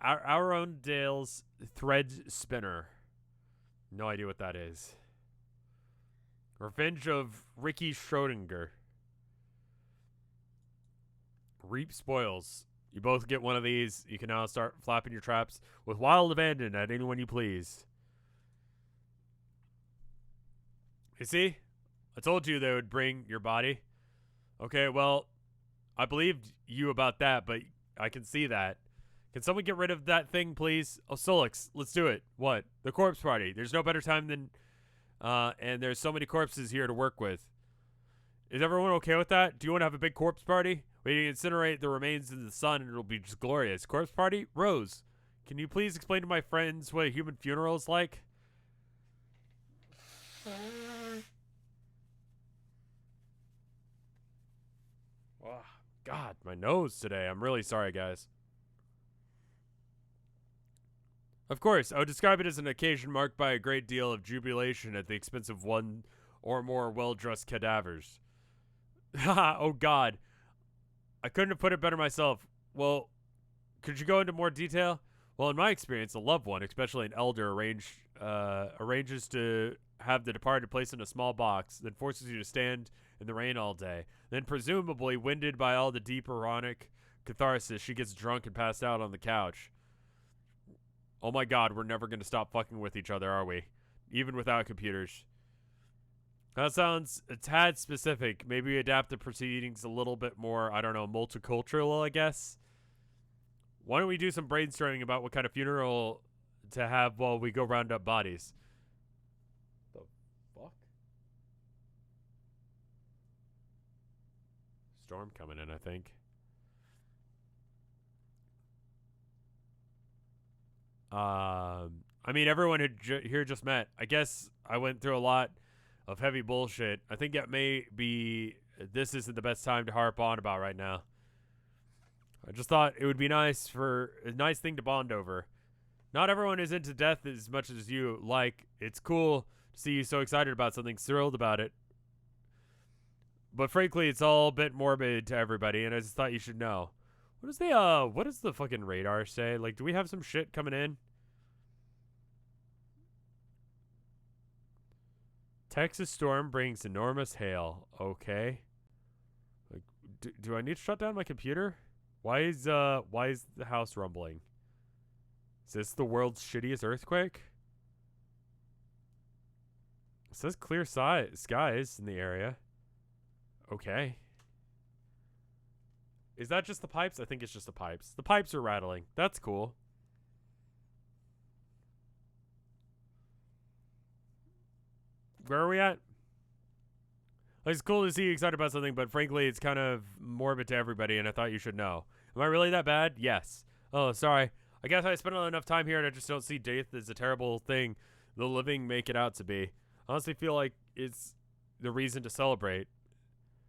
Arundale's thread spinner. No idea what that is. Revenge of Ricky Schrodinger. Reap spoils. You both get one of these. You can now start flapping your traps with wild abandon at anyone you please. You see? I told you they would bring your body. Okay, well, I believed you about that, but I can see that. Can someone get rid of that thing, please? Oh, Solix, let's do it. What? The corpse party. There's no better time than... and there's so many corpses here to work with. Is everyone okay with that? Do you want to have a big corpse party? We can incinerate the remains in the sun and it'll be just glorious. Corpse party? Rose, can you please explain to my friends what a human funeral is like? Oh, God, my nose today. I'm really sorry, guys. Of course, I would describe it as an occasion marked by a great deal of jubilation at the expense of one or more well-dressed cadavers. Haha, oh God. I couldn't have put it better myself. Well, could you go into more detail? Well, in my experience, a loved one, especially an elder, arranges to have the departed placed in a small box, then forces you to stand in the rain all day. Then, presumably, winded by all the deep ironic catharsis, she gets drunk and passed out on the couch. Oh my God, we're never going to stop fucking with each other, are we? Even without computers. That sounds a tad specific. Maybe adapt the proceedings a little bit more, I don't know, multicultural, I guess. Why don't we do some brainstorming about what kind of funeral to have while we go round up bodies? The fuck? Storm coming in, I think. I mean, everyone here just met. I guess I went through a lot of heavy bullshit. I think that this isn't the best time to harp on about right now. I just thought it would be a nice thing to bond over. Not everyone is into death as much as you like. It's cool to see you so excited about something, thrilled about it. But frankly, it's all a bit morbid to everybody, and I just thought you should know. What does the fucking radar say? Like, do we have some shit coming in? Texas storm brings enormous hail. Okay. Like, do I need to shut down my computer? Why is the house rumbling? Is this the world's shittiest earthquake? It says clear skies in the area. Okay. Is that just the pipes? I think it's just the pipes. The pipes are rattling. That's cool. Where are we at? Like, it's cool to see you excited about something, but frankly, it's kind of morbid to everybody, and I thought you should know. Am I really that bad? Yes. Oh, sorry. I guess I spent enough time here, and I just don't see death as a terrible thing the living make it out to be. I honestly feel like it's the reason to celebrate.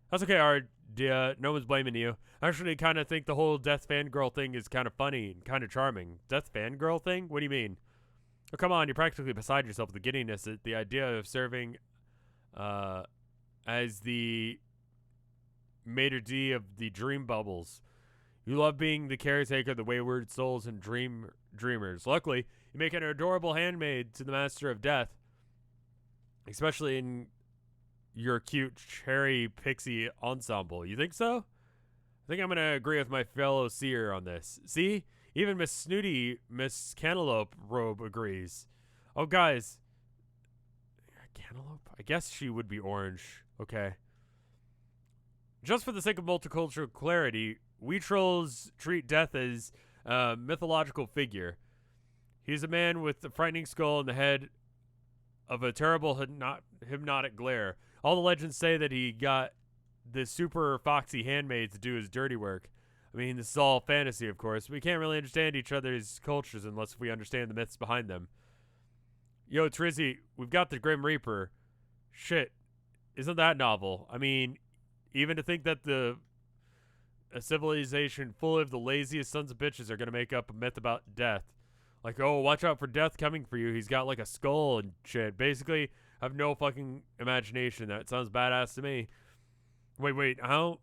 That's okay, Ard. No one's blaming you. I actually kind of think the whole death fangirl thing is kind of funny and kind of charming. Death fangirl thing? What do you mean? Oh, come on, you're practically beside yourself with the giddiness at the idea of serving as the maitre d' of the dream bubbles. You love being the caretaker of the wayward souls and dreamers. Luckily, you make an adorable handmaid to the master of death, especially in your cute cherry pixie ensemble. You think so? I think I'm going to agree with my fellow seer on this. See? Even Miss Cantaloupe Robe agrees. Oh, guys. Cantaloupe? I guess she would be orange. Okay. Just for the sake of multicultural clarity, we trolls treat death as a mythological figure. He's a man with a frightening skull and the head of a terrible hypnotic glare. All the legends say that he got the super foxy handmaid to do his dirty work. I mean, this is all fantasy, of course. We can't really understand each other's cultures unless we understand the myths behind them. Yo, Trizzy, we've got the Grim Reaper. Shit, isn't that novel? I mean, even to think that a civilization full of the laziest sons of bitches are going to make up a myth about death. Like, oh, watch out for death coming for you. He's got like a skull and shit. Basically, I have no fucking imagination. That sounds badass to me. Wait, how?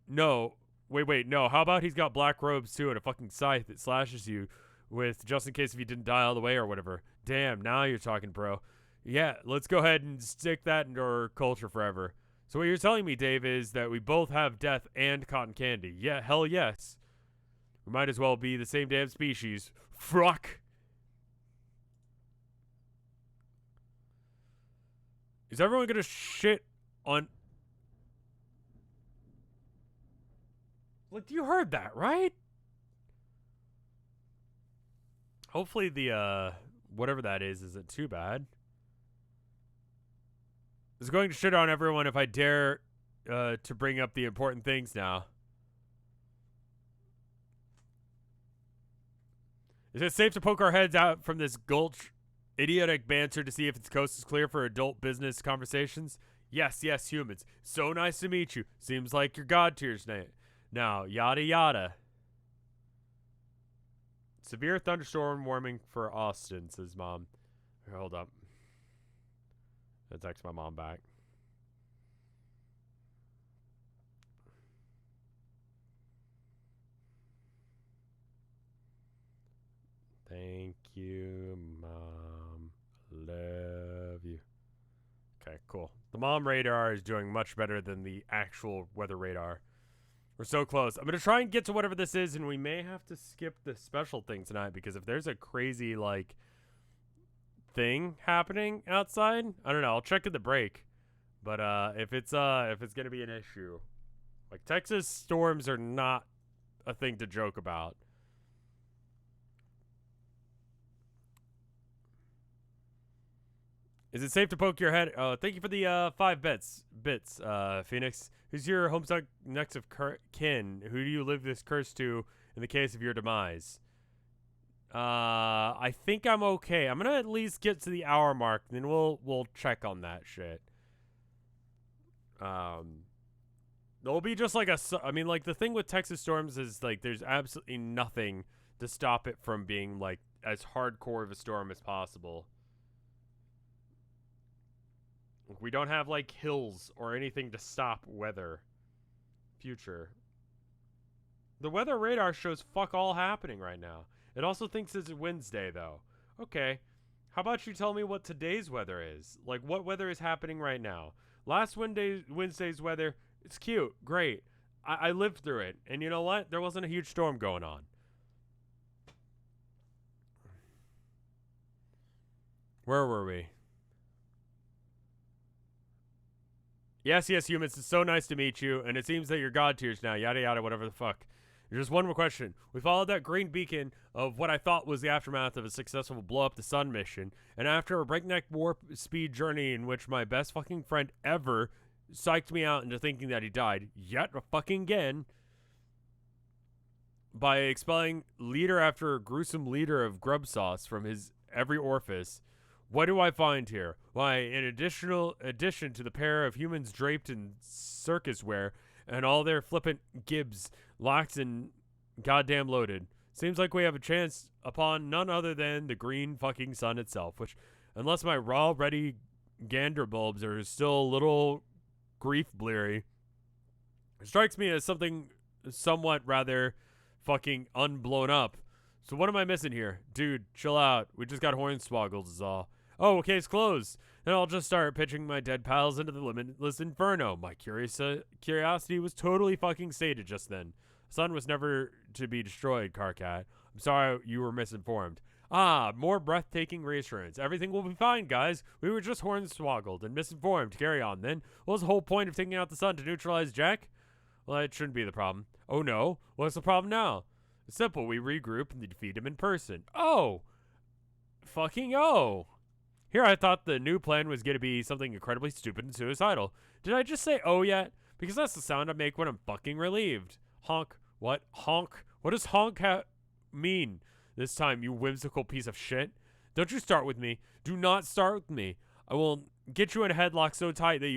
No. Wait, no. How about he's got black robes too and a fucking scythe that slashes you with just in case if you didn't die all the way or whatever. Damn, now you're talking, bro. Yeah, let's go ahead and stick that into our culture forever. So what you're telling me, Dave, is that we both have death and cotton candy. Yeah, hell yes. We might as well be the same damn species. Fuck. Is everyone gonna shit on... Look, you heard that, right? Hopefully the, whatever that is isn't too bad. It's going to shit on everyone if I dare to bring up the important things now. Is it safe to poke our heads out from this gulch idiotic banter to see if its coast is clear for adult business conversations? Yes, humans. So nice to meet you. Seems like your god tier's now, yada yada. Severe thunderstorm warning for Austin, says Mom. Hold up. Let's text my mom back. Thank you, Mom. Love you. Okay, cool. The mom radar is doing much better than the actual weather radar. We're so close. I'm going to try and get to whatever this is, and we may have to skip the special thing tonight because if there's a crazy, like, thing happening outside, I don't know. I'll check at the break. But if it's going to be an issue, like, Texas storms are not a thing to joke about. Is it safe to poke your head? Oh, thank you for the 5 bits, Phoenix. Who's your Homestuck next of kin? Who do you live this curse to in the case of your demise? I think I'm okay. I'm gonna at least get to the hour mark, then we'll check on that shit. There'll be just like I mean, like the thing with Texas storms is like there's absolutely nothing to stop it from being like as hardcore of a storm as possible. We don't have, like, hills or anything to stop weather. Future. The weather radar shows fuck all happening right now. It also thinks it's Wednesday, though. Okay. How about you tell me what today's weather is? Like, what weather is happening right now? Last Wednesday's weather, it's cute. Great. I lived through it. And you know what? There wasn't a huge storm going on. Where were we? Yes, humans, it's so nice to meet you, and it seems that you're god tiers now, yada yada, whatever the fuck. There's just one more question. We followed that green beacon of what I thought was the aftermath of a successful blow up the sun mission, and after a breakneck warp speed journey in which my best fucking friend ever psyched me out into thinking that he died, yet fucking again, by expelling leader after gruesome leader of grub sauce from his every orifice. What do I find here? Why, in addition to the pair of humans draped in circus wear and all their flippant gibs locked and goddamn loaded, seems like we have a chance upon none other than the green fucking sun itself, which, unless my raw ready gander bulbs are still a little grief bleary, strikes me as something somewhat rather fucking unblown up. So what am I missing here? Dude, chill out. We just got hornswoggles is all. Oh, case closed. Then I'll just start pitching my dead pals into the limitless inferno. My curiosity was totally fucking sated just then. Sun was never to be destroyed, Carcat. I'm sorry you were misinformed. Ah, more breathtaking reassurance. Everything will be fine, guys. We were just hornswoggled and misinformed. Carry on, then. What was the whole point of taking out the sun to neutralize Jack? Well, that shouldn't be the problem. Oh, no? What's the problem now? It's simple. We regroup and defeat him in person. Oh! Fucking oh! Here I thought the new plan was going to be something incredibly stupid and suicidal. Did I just say oh yet? Because that's the sound I make when I'm fucking relieved. Honk. What? Honk? What does honk mean this time, you whimsical piece of shit? Don't you start with me. Do not start with me. I will get you in a headlock so tight that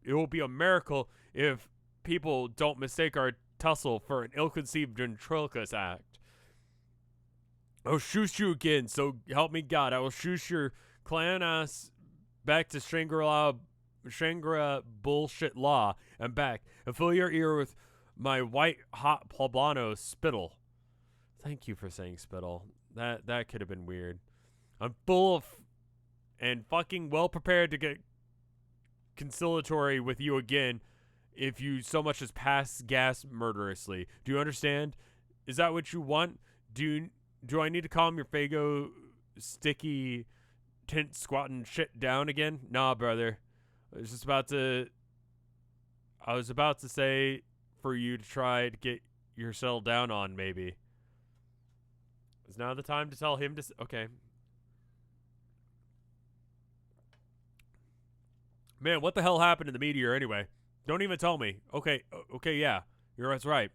it will be a miracle if people don't mistake our tussle for an ill-conceived ventriloquist act. I'll shoot you again, so help me God. I will shoot your clan ass back to Shangri-La bullshit law and back, and fill your ear with my white hot poblano spittle. Thank you for saying spittle. That could have been weird. I'm full of and fucking well prepared to get conciliatory with you again if you so much as pass gas murderously. Do you understand? Is that what you want? Do I need to calm your Fago sticky tent squatting shit down again? Nah, brother. I was about to say for you to try to get your settle down on, maybe. Is now the time to tell him to... Okay. Man, what the hell happened to the meteor anyway? Don't even tell me. Okay, yeah. That's right.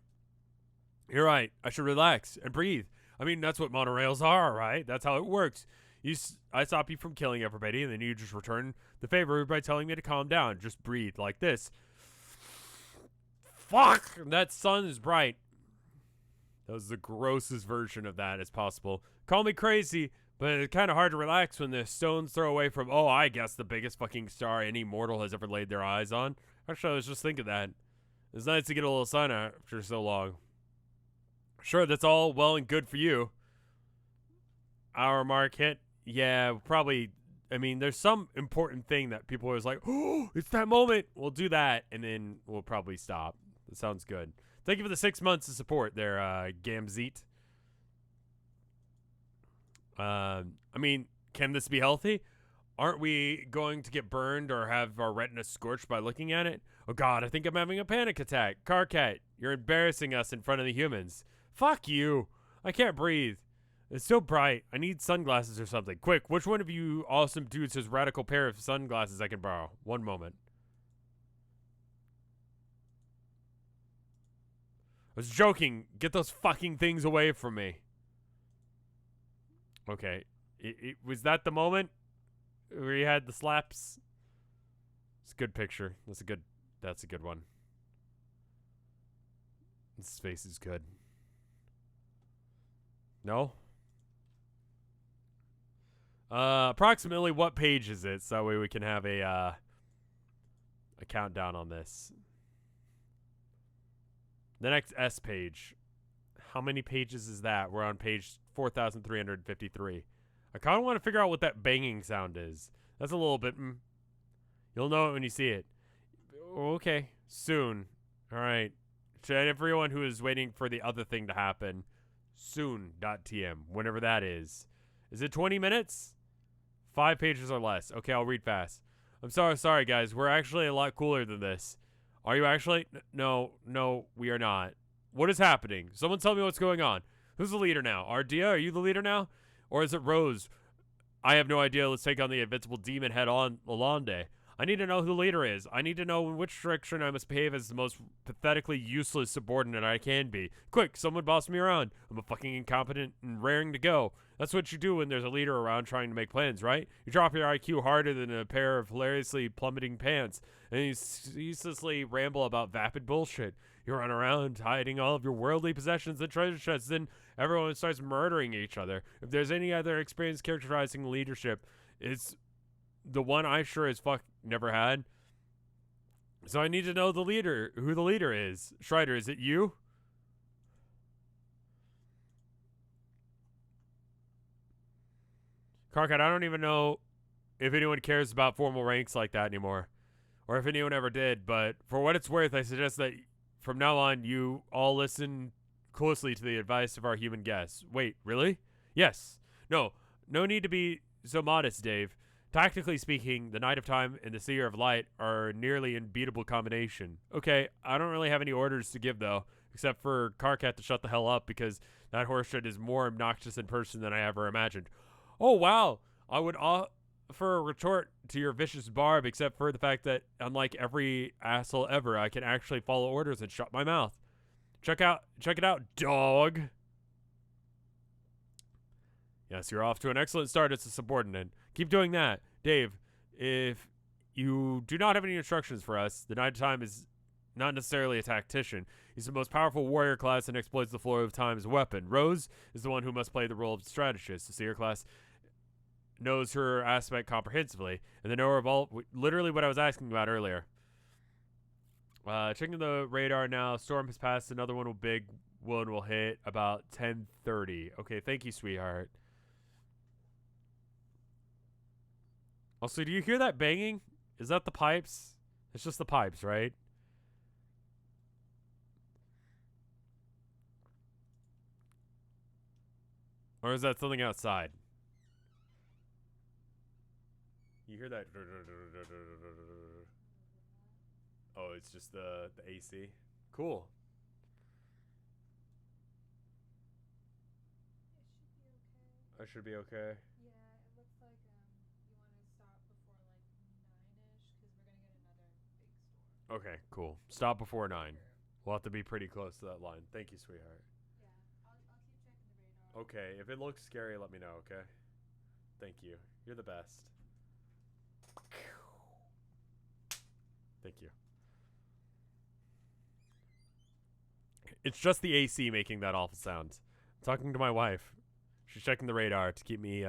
You're right. I should relax and breathe. I mean, that's what monorails are, right? That's how it works. I stop you from killing everybody, and then you just return the favor by telling me to calm down. Just breathe like this. Fuck! That sun is bright. That was the grossest version of that as possible. Call me crazy, but it's kind of hard to relax when the stones throw away from, oh, I guess the biggest fucking star any mortal has ever laid their eyes on. Actually, I was just thinking that. It's nice to get a little sun after so long. Sure, that's all well and good for you. Hour mark hit. Yeah, probably. I mean, there's some important thing that people are always like, oh, it's that moment. We'll do that, and then we'll probably stop. That sounds good. Thank you for the 6 months of support there, Gamzit. I mean, can this be healthy? Aren't we going to get burned or have our retina scorched by looking at it? Oh god, I think I'm having a panic attack. Carcat, you're embarrassing us in front of the humans. Fuck you. I can't breathe. It's so bright. I need sunglasses or something. Quick, which one of you awesome dudes has radical pair of sunglasses I can borrow? One moment. I was joking. Get those fucking things away from me. Okay. Was that the moment where he had the slaps? It's a good picture. That's a good one. His face is good. No? Approximately what page is it? So that way we can have a countdown on this. The next S page. How many pages is that? We're on page 4,353. I kind of want to figure out what that banging sound is. That's a little bit... You'll know it when you see it. Okay. Soon. All right. To everyone who is waiting for the other thing to happen, soon.tm, whenever that is. Is it 20 minutes? 5 pages or less. Okay, I'll read fast. I'm sorry, guys. We're actually a lot cooler than this. Are you actually? No, we are not. What is happening? Someone tell me what's going on. Who's the leader now? Ardia, are you the leader now? Or is it Rose? I have no idea. Let's take on the invincible demon head on Lalonde. I need to know who the leader is. I need to know in which direction I must behave as the most pathetically useless subordinate I can be. Quick, someone boss me around. I'm a fucking incompetent and raring to go. That's what you do when there's a leader around trying to make plans, right? You drop your IQ harder than a pair of hilariously plummeting pants, and you ceaselessly ramble about vapid bullshit. You run around hiding all of your worldly possessions and treasure chests, then everyone starts murdering each other. If there's any other experience characterizing leadership, it's the one I sure as fuck never had. So I need to know who the leader is. Schreider, is it you? Karkat, I don't even know if anyone cares about formal ranks like that anymore, or if anyone ever did, but for what it's worth, I suggest that from now on, you all listen closely to the advice of our human guests. Wait, really? Yes. No need to be so modest, Dave. Tactically speaking, the Knight of Time and the Seer of Light are a nearly unbeatable combination. Okay, I don't really have any orders to give, though, except for Karkat to shut the hell up, because that horseshit is more obnoxious in person than I ever imagined. Oh, wow. I would offer a retort to your vicious barb, except for the fact that, unlike every asshole ever, I can actually follow orders and shut my mouth. Check it out, dog. Yes, you're off to an excellent start as a subordinate. Keep doing that. Dave, if you do not have any instructions for us, the Knight of Time is not necessarily a tactician. He's the most powerful warrior class and exploits the flow of time as a weapon. Rose is the one who must play the role of strategist. The Seer class knows her aspect comprehensively, and the knower of all, literally what I was asking about earlier. Checking the radar now. Storm has passed. Another big one will hit about 10:30. Okay, thank you, sweetheart. Also, do you hear that banging? Is that the pipes? It's just the pipes, right? Or is that something outside? You hear that? Oh, it's just the AC. Cool. I should be okay. Yeah, it looks like you want to stop before like 9ish because we're gonna Okay, cool. Stop before 9. We'll have to be pretty close to that line. Thank you, sweetheart. Yeah, I'll keep checking the radar. Okay, if it looks scary, let me know, okay? Thank you. You're the best. Thank you. It's just the AC making that awful sound. I'm talking to my wife. She's checking the radar to keep me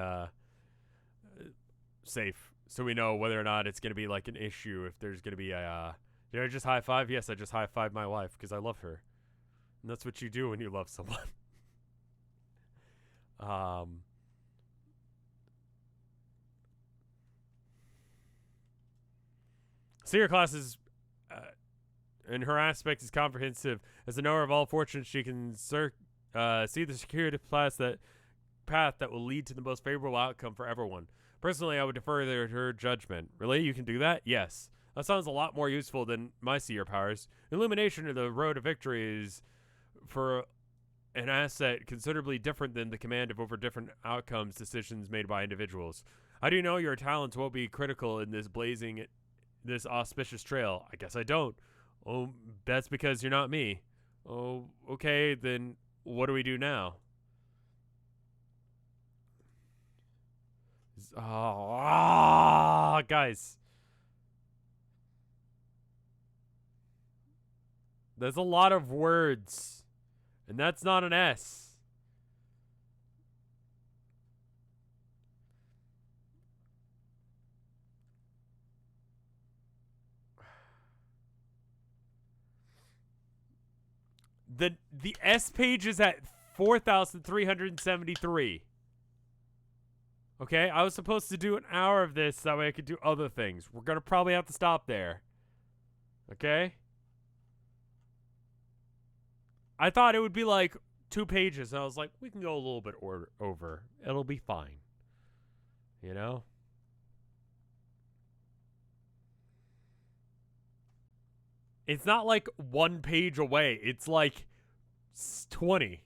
safe, so we know whether or not it's going to be like an issue. If there's going to be a did I just high five? Yes, I just high fived my wife because I love her, and that's what you do when you love someone. Senior class is and her aspect is comprehensive. As a knower of all fortunes, she can see the circuitous path that will lead to the most favorable outcome for everyone. Personally, I would defer to her judgment. Really? You can do that? Yes. That sounds a lot more useful than my seer powers. Illumination of the road to victory is for an asset considerably different than the command of over different outcomes decisions made by individuals. How do you know your talents won't be critical in this auspicious trail? I guess I don't. Oh, that's because you're not me. Oh, okay, then what do we do now? Guys. There's a lot of words, and that's not an S. The S page is at 4,373. Okay, I was supposed to do an hour of this, that way I could do other things. We're gonna probably have to stop there. Okay? I thought it would be like 2 pages, and I was like, we can go a little bit over. It'll be fine. You know? It's not like 1 page away. It's like 20.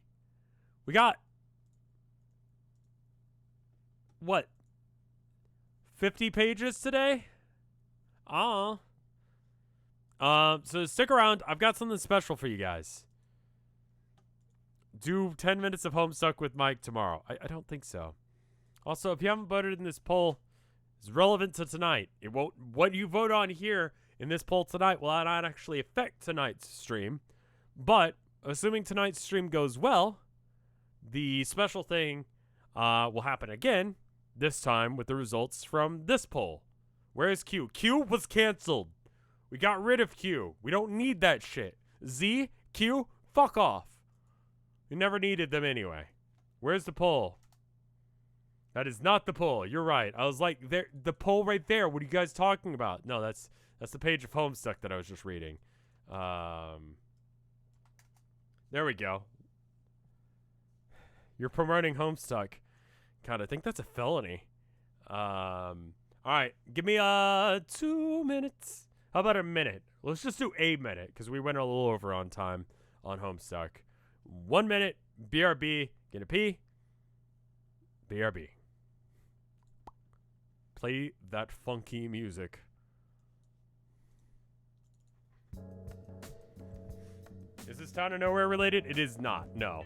We got what? 50 pages today? So stick around. I've got something special for you guys. Do 10 minutes of Homestuck with Mike tomorrow. I don't think so. Also, if you haven't voted in this poll, it's relevant to tonight. It won't. What you vote on here in this poll tonight will not actually affect tonight's stream. But assuming tonight's stream goes well, the special thing will happen again, this time with the results from this poll. Where is Q? Q was canceled. We got rid of Q. We don't need that shit. Z, Q, fuck off. We never needed them anyway. Where's the poll? That is not the poll. You're right. I was like, there, the poll right there. What are you guys talking about? No, that's the page of Homestuck that I was just reading. There we go. You're promoting Homestuck. God, I think that's a felony. All right, give me 2 minutes. How about a minute? Let's just do a minute because we went a little over on time on Homestuck. 1 minute. BRB. Gonna pee. BRB. Play that funky music. Is this Town of Nowhere related? It is not. No.